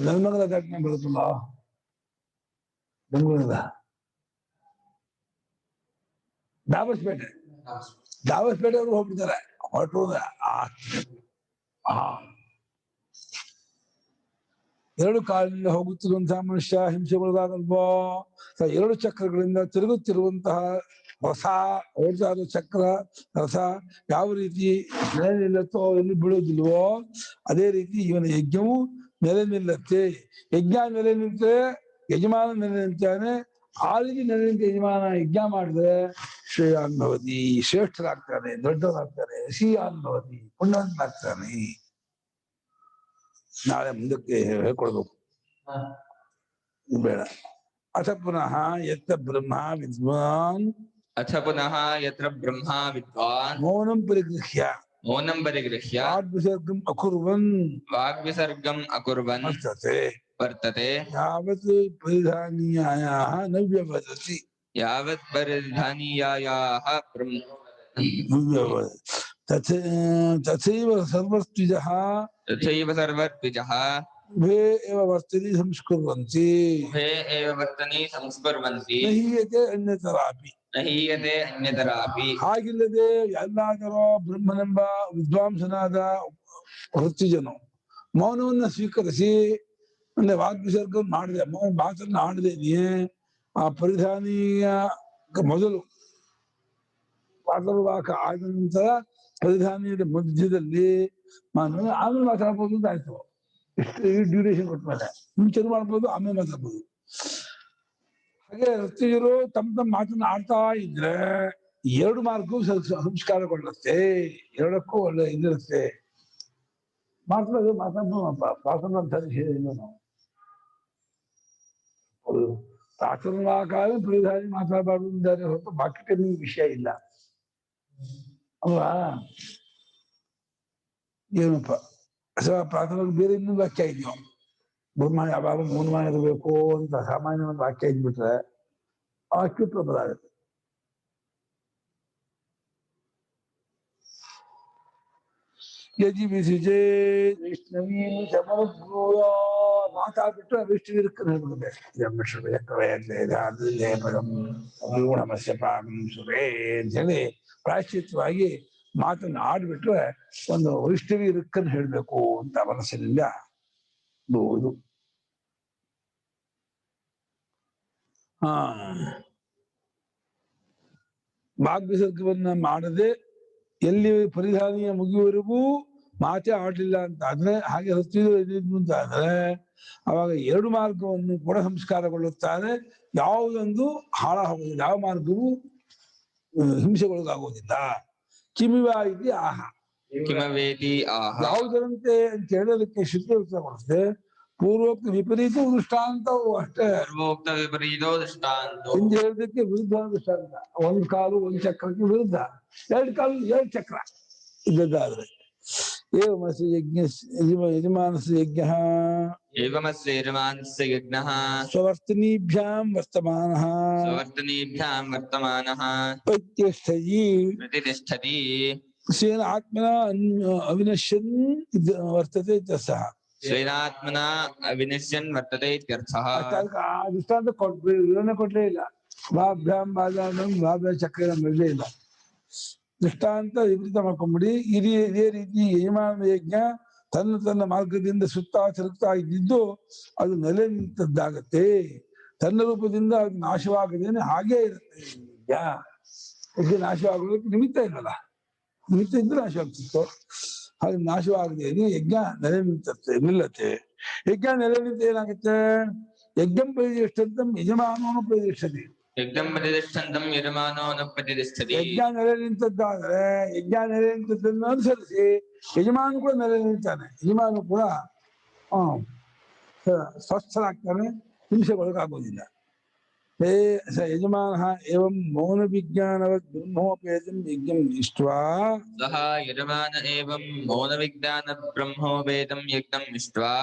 ನೆಲಮಂಗಲ ಘಟನೆ ಬರುತ್ತಲ್ಲ ಬೆಂಗಳೂರಿಂದ, ದಾಬಸ್ಪೇಟೆ ಅವರು ಹೋಗ್ಬಿಡ್ತಾರೆ ಹೊರಟು ಎರಡು ಕಾಲಿನಿಂದ ಹೋಗುತ್ತಿರುವಂತಹ ಮನುಷ್ಯ ಹಿಂಸೆಗೊಳಗಾಗಲ್ವೋ? ಎರಡು ಚಕ್ರಗಳಿಂದ ತಿರುಗುತ್ತಿರುವಂತಹ ರಥ, ಓಡ್ತಾ ಇರೋ ಚಕ್ರ ರಥ ಯಾವ ರೀತಿ ನೆಲೆ ನಿಲ್ಲತ್ತೋ ಎಲ್ಲಿ ಬೀಳೋದಿಲ್ವೋ ಅದೇ ರೀತಿ ಇವನ ಯಜ್ಞವು ನೆಲೆ ನಿಲ್ಲತ್ತೆ. ಯಜ್ಞ ನೆಲೆ ನಿಂತರೆ ಯಜಮಾನ ನೆಲೆ ನಿಂತಾನೆ. ಆ ರೀತಿ ನೆಲೆ ನಿಂತ ಯಜಮಾನ ಯಜ್ಞ ಮಾಡಿದ್ರೆ ಶ್ರೇಯಾನ್ಭವತಿ, ಶ್ರೇಷ್ಠರಾಗ್ತಾನೆ, ದೊಡ್ಡವರಾಗ್ತಾನೆ. ಶ್ರೀಯಾನ್ಭವತಿ, ಪುಣ್ಯವಂತನಾಗ್ತಾನೆ. ನಾಳೆ ಮುಂದಕ್ಕೆ ಹೇಳ್ಕೊಡ್ಬೇಕು, ಬೇಡ. ಅಥ ಪುನಃ ಯತ್ರ ಬ್ರಹ್ಮ ವಿದ್ವಾನ್ ಯತ್ರ ಬ್ರಹ್ಮ ವಿದ್ವಾನ್ ಮೌನಂ ಪರಿಗೃಹ್ಯ ವಾಗ್ವಿಸರ್ಗಂ ಅಕುರ್ವನ್ ವರ್ತತೆ ಯಾವತ್ ಪರಿಧಾನೀಯಾಯಾಃ ನ ವ್ಯವದತಿ ತಥೈವ ಸರ್ವಸ್ತ್ವಿಜಃ ಉಭೇ ಏವ ವರ್ತನಿ ಸಂಸ್ಕುರ್ವಂತಿ ನಹೀಯತೆ ಅನ್ಯತರಾಪಿ. ಹಾಗಿಲ್ಲದೆ ಎಲ್ಲಾದರೂ ಬ್ರಹ್ಮನೆಂಬ ವಿದ್ವಾಂಸನಾದ ವೃತ್ತಿಜನು ಮೌನವನ್ನ ಸ್ವೀಕರಿಸಿ ಅಂದ್ರೆ ವಾಗ್ವಿಸರ್ಗ ಮಾಡಿದೆ, ಮಾತನ್ನ ಆಡದೇನೆಯೇ ಆ ಪರಿಧಾನೀಯ ಮೊದಲು ವಾಕ ಆದ ನಂತರ ಪರಿಧಾನಿಯ ಮಧ್ಯದಲ್ಲಿ ಆಮೇಲೆ ಮಾತಾಡ್ಬೋದು ಅಂತ ಆಯ್ತು. ಇಷ್ಟು ಡ್ಯೂರೇಷನ್ ಕೊಟ್ಮೇಲೆ ಮುಂಚೆ ಮಾಡ್ಬೋದು, ಆಮೇಲೆ ಮಾತಾಡ್ಬೋದು. ಹಾಗೆ ವೃತ್ತಿಜರು ತಮ್ಮ ಮಾತನ್ನ ಆಡ್ತಾ ಇದ್ರೆ ಎರಡು ಮಾರ್ಗವೂ ಸಂಸ್ಕಾರಗೊಳ್ಳುತ್ತೆ, ಎರಡಕ್ಕೂ ಒಳ್ಳೆ ಇದಿರುತ್ತೆ. ಪ್ರಾಥಮಿಕ ಪರಿಧಾನಿ ಮಾತಾಡಬಾರ್ದು ಅಂತಾರೆ ಹೊರತು ಬಾಕಿ ವಿಷಯ ಇಲ್ಲ ಅಲ್ವಾ? ಏನಪ್ಪ ಪ್ರಾಥಮಿಕ ಬೇರೆ ಇನ್ನೊಂದು ವಾಕ್ಯ ಇದೆಯೋ, ಬ್ರಹ್ಮ ಯಾವಾಗ ಮೌನವಾಗಿ ಇರಬೇಕು ಅಂತ ಸಾಮಾನ್ಯ ಒಂದು ವಾಕ್ಯ ಇದ್ಬಿಟ್ರೆ ಆ ವಾಕ್ಯ ಪ್ರಬಲ ಆಗುತ್ತೆ. ಯಜಿ ವಿಸಿಜೆ ವೈಷ್ಣವೀ ಸಮಗ್ರೂಯ ಮಾತಾಡ್ಬಿಟ್ಟು ವಿಷ್ಣು ಅಂತೇಳಿ ಪ್ರಾಯಶ್ಚಿತ್ತವಾಗಿ ಮಾತನ್ನು ಆಡ್ಬಿಟ್ರೆ ಒಂದು ವೈಷ್ಣವಿ ಇರುಕ್ಕನ್ನು ಹೇಳ್ಬೇಕು ಅಂತ ಮನಸ್ಸಿನಿಂದ ಬಹುದು. ವಾಗ್ವಿಸರ್ಗವನ್ನ ಮಾಡದೆ ಎಲ್ಲಿ ಪರಿಧಾನಿಯ ಮುಗಿಯುವವರೆಗೂ ಮಾತೆ ಆಡ್ಲಿಲ್ಲ ಅಂತ ಆದ್ರೆ, ಹಾಗೆ ಹತ್ತಿದ್ದು ಅಂತ ಆದ್ರೆ ಅವಾಗ ಎರಡು ಮಾರ್ಗವನ್ನು ಕೂಡ ಸಂಸ್ಕಾರಗೊಳ್ಳುತ್ತಾರೆ. ಯಾವುದೊಂದು ಹಾಳಾಗೋದಿಲ್ಲ, ಯಾವ ಮಾರ್ಗವೂ ಹಿಂಸೆಗೊಳಗಾಗುವುದಿಲ್ಲ. ಕಿಮಿವ ಇದೆ ಆಹ, ಯಾವುದರಂತೆ ಅಂತ ಹೇಳೋದಕ್ಕೆ ಶ್ರುತಿ ಉತ್ತರ ಕೊಡುತ್ತೆ. ಪೂರ್ವೋಕ್ತ ವಿಪರೀತ ದೃಷ್ಟಾಂತವು ಅಷ್ಟೇ, ಹಿಂದೆ ಹೇಳೋದಕ್ಕೆ ವಿರುದ್ಧ ದೃಷ್ಟಾಂತ. ಒಂದ್ ಕಾಲು ಒಂದ್ ಚಕ್ರಕ್ಕೆ ವಿರುದ್ಧ, ಎರಡು ಕಾಲು ಎರಡು ಚಕ್ರ ಇದ್ದದ್ದಾದ್ರೆ ಯಜಮಾನಸ್ಯ ಯಜ್ಞಃ ಸ್ವವರ್ತನೀಭ್ಯಾಂ ವರ್ತಮಾನಃ ಪ್ರತಿಷ್ಠತಿ ಸ್ವೇನ ಆತ್ಮನ ಅವಿನಶ್ಯನ್ ವರ್ತತೆ ಸಹ. ದೃಷ್ಟಾಂತ ವಿವರಣೆ ಕೊಡ್ಲೇ ಇಲ್ಲ. ಭಾಭ್ಯಾಂ ಭಾಭ್ಯ ಚಕ್ರ ನಮ್ಮಲ್ಲೇ ಇಲ್ಲ. ದೃಷ್ಟಾಂತ ವಿಪರೀತ ಮಾಡ್ಕೊಂಡ್ಬಿಡಿ. ಇದೇ ರೀತಿ ಯಜಮಾನ ಯಜ್ಞ ತನ್ನ ಮಾರ್ಗದಿಂದ ಸುತ್ತಾ ತಿರುಗ್ತಾ ಇದ್ದಿದ್ದು ಅದು ನೆಲೆ ನಿಂತದ್ದಾಗತ್ತೆ. ತನ್ನ ರೂಪದಿಂದ ಅದು ನಾಶವಾಗದೇನೆ ಹಾಗೇ ಇರುತ್ತೆ. ಯಜ್ಞ ನಾಶವಾಗೋದಕ್ಕೆ ನಿಮಿತ್ತ ಇಲ್ಲಲ್ಲ, ನಿಮಿತ್ತ ಇದ್ರೆ ನಾಶವಾಗ್ತಿತ್ತು. ಹಾಗೆ ನಾಶವಾಗದೇನೆ ಯಜ್ಞ ನೆಲೆ ನಿಲ್ಲತ್ತೆ. ಯಜ್ಞ ನೆಲೆ ನಿಂತ ಏನಾಗುತ್ತೆ? ಯಜ್ಞಂ ಪ್ರತಿಷ್ಠಂತಂ ಯಜಮಾನೋನು ಪ್ರತಿಷ್ಠತೆ. ಯಜ್ಞ ನೆಲೆ ನಿಂತದ್ದಾದ್ರೆ ಯಜ್ಞ ನೆಲೆ ನಿಂತದ್ದನ್ನು ಅನುಸರಿಸಿ ಯಜಮಾನ ಕೂಡ ನೆಲೆ ನಿಲ್ತಾನೆ. ಯಜಮಾನ ಕೂಡ ಸ್ವಸ್ಥನಾಗ್ತಾನೆ, ಹಿಂಸೆಗೊಳಗಾಗೋದಿಲ್ಲ. ಯಜಮಾನ ಏವಂ ಮೌನ ವಿಜ್ಞಾನವದ್ ಬ್ರಹ್ಮೋಪೇತಂ ಯಜ್ಞಂ ಇಷ್ಟ್ವಾ ಸಹ ಯಜಮಾನ ಏವಂ ಮೌನ ವಿಜ್ಞಾನ ಬ್ರಹ್ಮೋಪೇತಂ ಯಜ್ಞಂ ಇಷ್ಟ್ವಾ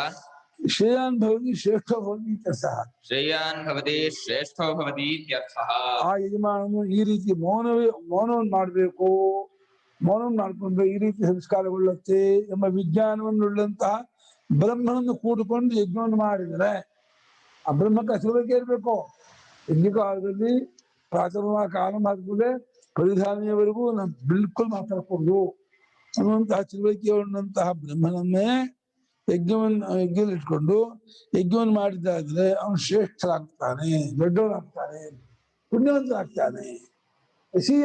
ಶ್ರೇಯಾನ್ ಭವತಿ ಶ್ರೇಷ್ಠೋ ಭವತಿ ಸಹ. ಶ್ರೇಯಾನ್ ಭವತಿ ಶ್ರೇಷ್ಠೋ ಭವತಿ ಇತ್ಯರ್ಥಃ. ಆ ಯಜಮಾನನು ಈ ರೀತಿ ಮೌನವನ್ನು ಮಾಡಬೇಕು, ಮೌನವನ್ನು ಮಾಡ್ಕೊಂಡ್ರೆ ಈ ರೀತಿ ಸಂಸ್ಕಾರಗೊಳ್ಳುತ್ತೆ ಎಂಬ ವಿಜ್ಞಾನವನ್ನುಳ್ಳಂತಹ ಬ್ರಹ್ಮನನ್ನು ಕೂಡಿಕೊಂಡು ಯಜ್ಞವನ್ನು ಮಾಡಿದರೆ ಆ ಬ್ರಹ್ಮಕ್ಕೆ ಹಸಿರುವಿಕೆ ಇರಬೇಕು. ಯಜ್ಞಕಾಲದಲ್ಲಿ ಪ್ರಾಥಮಿಕ ಆರಂಭ ಆಗ್ತದೆ, ಪರಿಧಾನಿಯವರೆಗೂ ನಾವು ಬಿಲ್ಕುಲ್ ಮಾತಾಡ್ಕೊಂಡು ಅನ್ನುವಂತಹ ತಿಳುವಳಿಕೆ ಉಳ್ಳಂತಹ ಬ್ರಹ್ಮನನ್ನೇ ಯಜ್ಞದಲ್ಲಿ ಇಟ್ಕೊಂಡು ಯಜ್ಞವನ್ನು ಮಾಡಿದ್ದಾದ್ರೆ ಅವನು ಶ್ರೇಷ್ಠರಾಗ್ತಾನೆ, ದೊಡ್ಡವನಾಗ್ತಾನೆ, ಪುಣ್ಯವಂತನಾಗ್ತಾನೆ.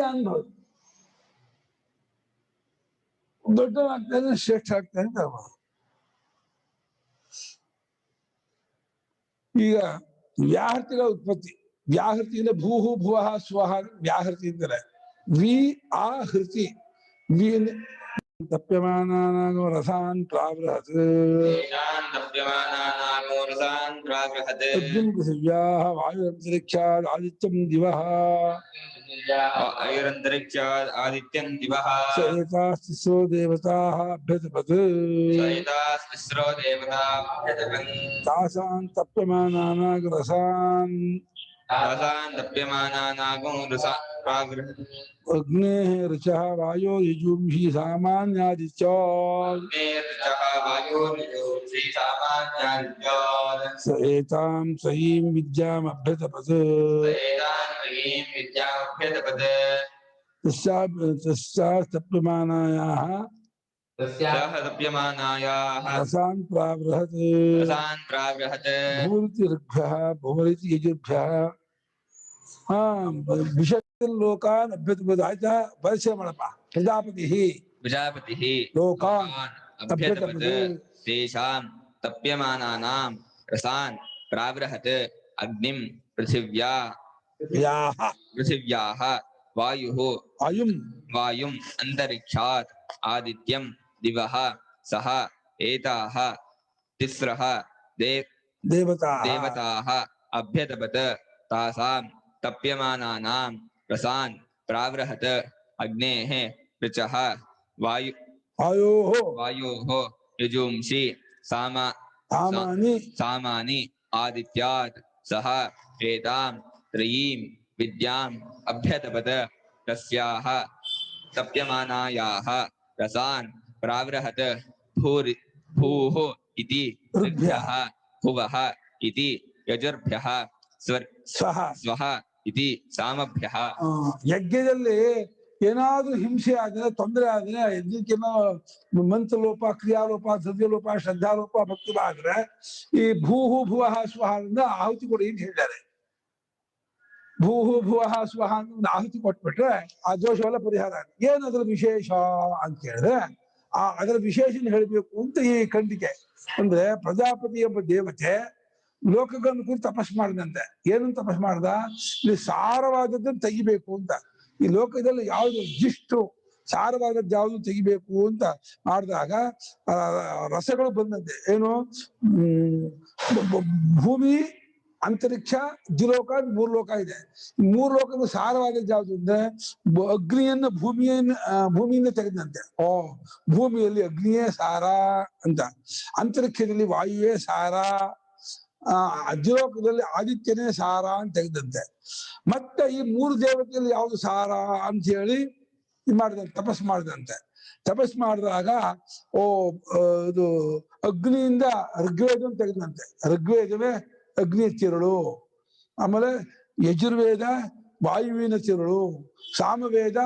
ಅನುಭವ ದೊಡ್ಡವನಾಗ್ತಾನೆ, ಶ್ರೇಷ್ಠ ಆಗ್ತಾನೆ ಅಂತ ಹೇಳ್ಬೋದು. ಈಗ ವ್ಯಾಹೃತಿಗಳ ಉತ್ಪತ್ತಿ, ವ್ಯಾಹೃತಿಯಿಂದ ಭೂಹು ಭುವಃ ಸ್ವಹ ವ್ಯಾಹೃತಿ ಅಂತಾರೆ. ವಿ ಆ ಹೃತಿ ವಿ ತಪ್ಯಮಾನಾನಾಗೋ ರಸಾನ್ ಪ್ರಾವೃಹತ್ ಅಗ್ನಿಂ ಪೃಥಿವ್ಯಾಃ ವಾಯುರಂತರಿಕ್ಷಾದ್ ಆದಿತ್ಯಂ ದಿವಃ ಐರಂತರಿಕ್ಷಾದ್ ಆದಿತ್ಯಂ ದಿವಃ ಸ ಏತಾಸ್ತಿಸ್ರೋ ದೇವತಾಃ ಅಭ್ಯತಪತ್ ಏತಾಸ್ತಿಸ್ರೋ ದೇವತಾಃ ಅಭ್ಯತಪತ್ ತಾಸಾನ್ ತಪ್ಯಮಾನಾನಾಗ ರಸಾನ್ ತಾಸಾನ್ ತಪ್ಯಮಾನಾನಾಗೋ ರಸಾನ್ ಪ್ರಾವೃಹತ್ ಅಗ್ನೇಃ ಋಚಃ ವಾಯೋ ಯಜುಂಷಿ ಸಾಮಾನ್ಯಾದಿತ್ಯಾದ್ ಸ ಏತಾಂ ಸಹೀಂ ವಿದ್ಯಾಂ ಅಭ್ಯತಪತ್ ತಸ್ಯಾಸ್ತಪ್ಯಮಾನಾಯಾಃ ರಸಾನ್ ಪ್ರಾವೃಹತ್ ಭೂರಿತಿ ಋಗ್ಭ್ಯಃ ಭುವರಿತಿ ಯಜುರ್ಭ್ಯಃ ವಿಷಯ ಲೋಕಾನ್ ಅಭ್ಯತಪತ್. ಆಯ್ತಾ, ಪರಿಚಯ ಮಾಡಪ್ಪ. ಪ್ರಜಾಪತಿ ಲೋಕಾನ್ ಅಭ್ಯತಪತ್ ತೇಷಾಂ ತಪ್ಯಮಾನಾನಾಂ ರಸಾನ್ ಪ್ರಾವೃಹತ್ ಅಗ್ನಿಂ ಪೃಥಿವ್ಯಾಃ ವಾಯುಂ ಅಂತರಿಕ್ಷಾತ್ ಆದಿತ್ಯಂ ದಿವಃ ಸಹ ಏತಾಃ ತಿಸ್ರಃ ದೇವತಾಃ ಅಭ್ಯತಪತ್ ತಾಸಾಂ ತಪ್ಯಮಾನಾನಾಂ ರಸಾನ್ ಪ್ರಾವೃಹತ್ ಅಗ್ನೇಃ ಋಚಃ ವಾಯೋಃ ಯಜುಂಷಿ ಸಾಮಾನಿ ಆದಿತ್ಯಾತ್ ಸಹ ಏತಾಂ ತ್ರಯೀಂ ವಿದ್ಯಾಂ ಅಭ್ಯತಪತ್ ತಸ್ಯಾಃ ತಪ್ಯಮಾನಾಯಾಃ ರಸಾನ್ ಪ್ರಾವೃಹತ್ ಭೂಃ ಇತಿ ಋಗ್ಭ್ಯಃ ಭುವಃ ಇತಿ ಯಜುರ್ಭ್ಯಃ ಸ್ವಃ ಇತಿ ಸಾಮಭ್ಯಃ. ಯಜ್ಞದಲ್ಲಿ ಏನಾದ್ರೂ ಹಿಂಸೆ ಆದ್ರೆ, ತೊಂದರೆ ಆದ್ರೆ, ಯಜ್ಞಕ್ಕೇನೋ ಮಂತ್ರಲೋಪ, ಕ್ರಿಯಾಲೋಪ, ದ್ರವ್ಯಲೋಪ, ಶ್ರದ್ಧಾಲೋಪ, ಭಕ್ತಿ ಆದ್ರೆ ಈ ಭೂಹು ಭುವಃ ಸ್ವಹ ಅಂತ ಆಹುತಿ ಕೊಡಿ ಅಂತ ಹೇಳಿದ್ದಾರೆ. ಭೂಹು ಭುವಃ ಸ್ವಹ ಅಂತ ಒಂದು ಆಹುತಿ ಕೊಟ್ಬಿಟ್ರೆ ಆ ದೋಷವೆಲ್ಲ ಪರಿಹಾರ. ಏನದ್ರ ವಿಶೇಷ ಅಂತ ಹೇಳಿದ್ರೆ ಅದರ ವಿಶೇಷನ ಹೇಳ್ಬೇಕು ಅಂತ ಈ ಖಂಡಿಕೆ. ಅಂದ್ರೆ ಪ್ರಜಾಪತಿ ಎಂಬ ದೇವತೆ ಲೋಕಗಳನ್ನು ಕುರಿತು ತಪಸ್ ಮಾಡಿದಂತೆ. ಏನಂತ ತಪಸ್ ಮಾಡ್ದ? ಇಲ್ಲಿ ಸಾರವಾದದ್ದನ್ನು ತೆಗಿಬೇಕು ಅಂತ. ಈ ಲೋಕದಲ್ಲಿ ಯಾವ್ದು ಜಿಷ್ಟು ಸಾರವಾದದ್ದು ಯಾವ್ದು ತೆಗಿಬೇಕು ಅಂತ ಮಾಡಿದಾಗ ರಸಗಳು ಬಂದಂತೆ. ಏನು? ಭೂಮಿ, ಅಂತರಿಕ್ಷ, ದ್ವಿಲೋಕ, 3 ಲೋಕ ಇದೆ. 3 ಲೋಕದ ಸಾರವಾದದ್ದು ಯಾವ್ದು ಅಂದ್ರೆ ಅಗ್ನಿಯನ್ನ ಭೂಮಿಯಿಂದ ತೆಗೆದಂತೆ. ಭೂಮಿಯಲ್ಲಿ ಅಗ್ನಿಯೇ ಸಾರ ಅಂತ, ಅಂತರಿಕ್ಷದಲ್ಲಿ ವಾಯುವೇ ಸಾರ, ಅದ್ಯೋಗದಲ್ಲಿ ಆದಿತ್ಯನೇ ಸಾರ ಅಂತ ತೆಗೆದಂತೆ. ಮತ್ತೆ ಈ 3 ದೇವತೆಯಲ್ಲಿ ಯಾವುದು ಸಾರ ಅಂತ ಹೇಳಿ ಮಾಡಿದಂತೆ, ತಪಸ್ ಮಾಡಿದಂತೆ. ತಪಸ್ ಮಾಡಿದಾಗ ಇದು ಅಗ್ನಿಯಿಂದ ಋಗ್ವೇದ ತೆಗೆದಂತೆ. ಋಗ್ವೇದವೇ ಅಗ್ನಿಯ ತಿರುಳು, ಆಮೇಲೆ ಯಜುರ್ವೇದ ವಾಯುವಿನ ತಿರುಳು, ಸಾಮವೇದ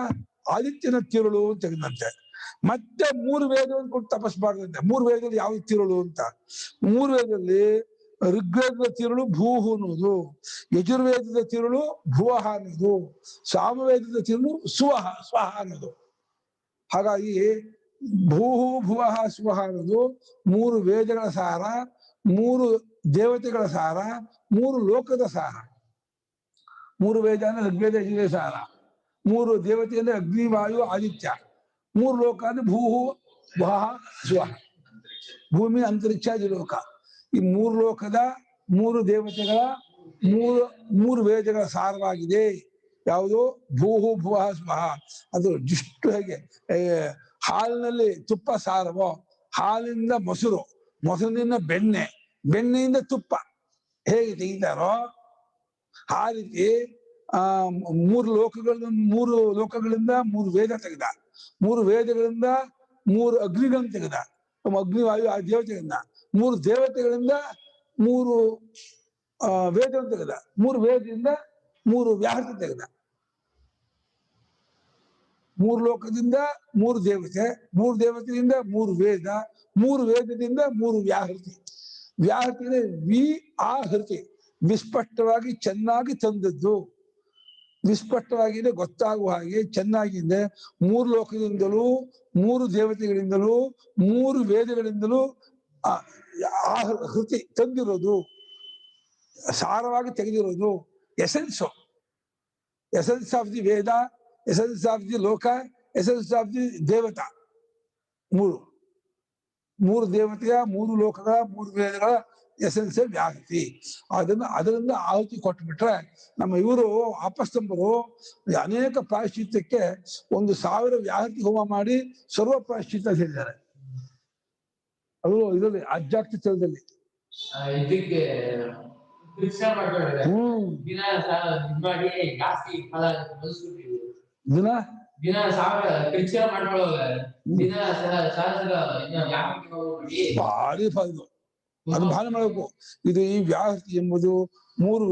ಆದಿತ್ಯನ ತಿರುಳು ಅಂತ ತೆಗೆದಂತೆ. ಮತ್ತೆ 3 ವೇದವನ್ನು ಕೊಟ್ಟು ತಪಸ್ ಮಾಡಿದಂತೆ. 3 ವೇದದಲ್ಲಿ ಯಾವ್ದು ತಿರುಳು ಅಂತ. 3 ವೇದದಲ್ಲಿ ಋಗ್ವೇದದ ತಿರುಳು ಭೂಹು ಅನ್ನೋದು, ಯಜುರ್ವೇದದ ತಿರುಳು ಭುವಃ ಅನ್ನೋದು, ಸಾಮವೇದದ ತಿರುಳು ಸ್ವಹ ಅನ್ನೋದು. ಹಾಗಾಗಿ ಭೂಹು ಭುವಃ ಸ್ವಹ ಅನ್ನೋದು 3 ವೇದಗಳ ಸಾರ, 3 ದೇವತೆಗಳ ಸಾರ, 3 ಲೋಕದ ಸಾರ. 3 ವೇದ ಅಂದ್ರೆ ಋಗ್ವೇದ ಯಜುರ್ವೇದ ಸಾರ, 3 ದೇವತೆ ಅಂದ್ರೆ ಅಗ್ನಿ ವಾಯು ಆದಿತ್ಯ, 3 ಲೋಕ ಅಂದ್ರೆ ಭೂಹು ಭುವಃ ಸ್ವಹ, ಭೂಮಿ ಅಂತರಿಕ್ಷ ದ್ವಿಲೋಕ. ಈ 3 ಲೋಕದ 3 ದೇವತೆಗಳ 3 ವೇದಗಳ ಸಾರವಾಗಿದೆ ಯಾವುದು? ಭೂಹು ಭುವಃ ಸ್ವಹ. ಅದು ಜಿಷ್ಟು ಹೇಗೆ ಹಾಲಿನಲ್ಲಿ ತುಪ್ಪ ಸಾರವೋ, ಹಾಲಿನಿಂದ ಮೊಸರು, ಮೊಸರಿನಿಂದ ಬೆಣ್ಣೆ, ಬೆಣ್ಣೆಯಿಂದ ತುಪ್ಪ ಹೇಗೆ ತೆಗಿತಾರೋ ಆ ರೀತಿ 3 ಲೋಕಗಳಿಂದ 3 ವೇದ ತೆಗೆದ, 3 ವೇದಗಳಿಂದ 3 ಅಗ್ನಿಗಳನ್ನು ತೆಗೆದ, ಅಗ್ನಿವಾಯು ಆ ದೇವತೆಗಳಿಂದ 3 ದೇವತೆಗಳಿಂದ 3 ವೇದವನ್ನು ತೆಗೆದ, 3 ವೇದದಿಂದ 3 ವ್ಯಾಹೃತಿ ತೆಗೆದ. ಮೂರು ಲೋಕದಿಂದ ಮೂರು ದೇವತೆ, ಮೂರು ದೇವತೆಯಿಂದ ಮೂರು ವೇದ, ಮೂರು ವೇದದಿಂದ ಮೂರು ವ್ಯಾಹೃತಿ. ವ್ಯಾಹೃತಿ ವಿ ಆಹೃತಿ, ವಿಸ್ಪಷ್ಟವಾಗಿ ಚೆನ್ನಾಗಿ ತಂದದ್ದು, ವಿಸ್ಪಷ್ಟವಾಗಿದೆ ಗೊತ್ತಾಗುವ ಹಾಗೆ ಚೆನ್ನಾಗಿದೆ. ಮೂರು ಲೋಕದಿಂದಲೂ ಮೂರು ದೇವತೆಗಳಿಂದಲೂ ಮೂರು ವೇದಗಳಿಂದಲೂ ಹೃತಿ ತಂದಿರೋದು, ಸಾರವಾಗಿ ತೆಗೆದಿರೋದು. Essence of the Veda, essence of the loka, essence of the devata. ಮೂರು ದೇವತೆಯ, ಮೂರು ಲೋಕಗಳ, ಮೂರು ವೇದಗಳ ಎಸೆನ್ಸ್ ವ್ಯಾಹೃತಿ. ಅದರಿಂದ ಆಹುತಿ ಕೊಟ್ಬಿಟ್ರೆ ನಮ್ಮ ಇವರು ಅಪಸ್ತಂಭರು ಅನೇಕ ಪ್ರಾಯಶ್ಚಿತ್ತಕ್ಕೆ 1000 ವ್ಯಾಹೃತಿ ಹೋಮ ಮಾಡಿ ಸರ್ವ ಪ್ರಾಯಶ್ಚಿತ್ತ ಹೇಳಿದ್ದಾರೆ. ಅದು ಇದರಲ್ಲಿ ಆಧ್ಯಾತ್ಮಿಕದಲ್ಲಿ ಇದಕ್ಕೆ ದಿನ ಜಾಸ್ತಿ ಫಲ ದಿನ ದಿನ ಸಾವಿರ ಕೃಷಿ ಮಾಡ್ಕೊಳ್ಳೋಗ ದಿನ ಭಾರಿ ಫಲ. ಅದು ಭಾಳ ಮಾಡಬೇಕು. ಇದು ಈ ವ್ಯಾಹೃತಿ ಎಂಬುದು ಮೂರು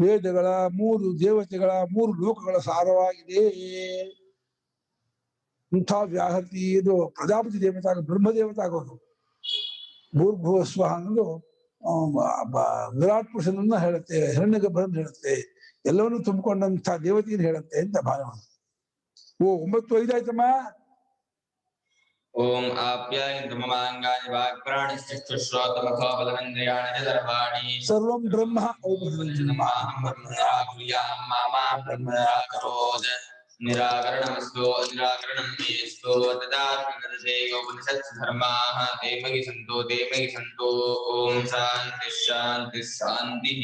ವೇದಗಳ, ಮೂರು ದೇವತೆಗಳ, ಮೂರು ಲೋಕಗಳ ಸಾರವಾಗಿದೆ. ಇಂಥ ವ್ಯಾಹೃತಿ ಇದು ಪ್ರಜಾಪತಿ ದೇವತೆ ಬ್ರಹ್ಮದೇವತೆ ಆಗೋದು. ಭೂರ್ಭುವಸ್ವ ಅನ್ನೋದು ವಿರಾಟ್ ಪುರುಷನನ್ನ ಹೇಳುತ್ತೆ, ಹಿರಣ್ಯಗರ್ಭರನ್ನ ಹೇಳುತ್ತೆ, ಎಲ್ಲವನ್ನೂ ತುಂಬಿಕೊಂಡಂತ ದೇವತೆಯನ್ನು ಹೇಳುತ್ತೆ ಅಂತ ಭಾವನೆ ಮಾಡಿ. 9:05 ಆಯ್ತಮ್ಮ. ಓಂ ಆಪ್ಯಾಯಂತು ಮಮಾಂಗಾನಿ ವಾಕ್ಪ್ರಾಣಶ್ಚಕ್ಷುಶ್ರೋತ್ರಮಥೋ ಬಲಮಿಂದ್ರಿಯಾಣಿ ಚ ಸರ್ವಾಣಿ ಸರ್ವಂ ಬ್ರಹ್ಮ ನಮಾಹಂ ಬ್ರಹ್ಮನಿರಾಕುರ್ಯಾಂ ಮಾ ಬ್ರಹ್ಮನಿರಾಕರೋತ್ ನಿರಾಕರಣಮಸ್ತು ನಿರಾಕರಣಂ ಮೇಸ್ತು ತದಾತ್ಮನರಸೇ ಉಪನಿಷತ್ಸು ಧರ್ಮಾಃ ತೇ ಮಯಿ ಸಂತೋ ಓಂ ಶಾಂತಿ ಶಾಂತಿ ಶಾಂತಿಃ.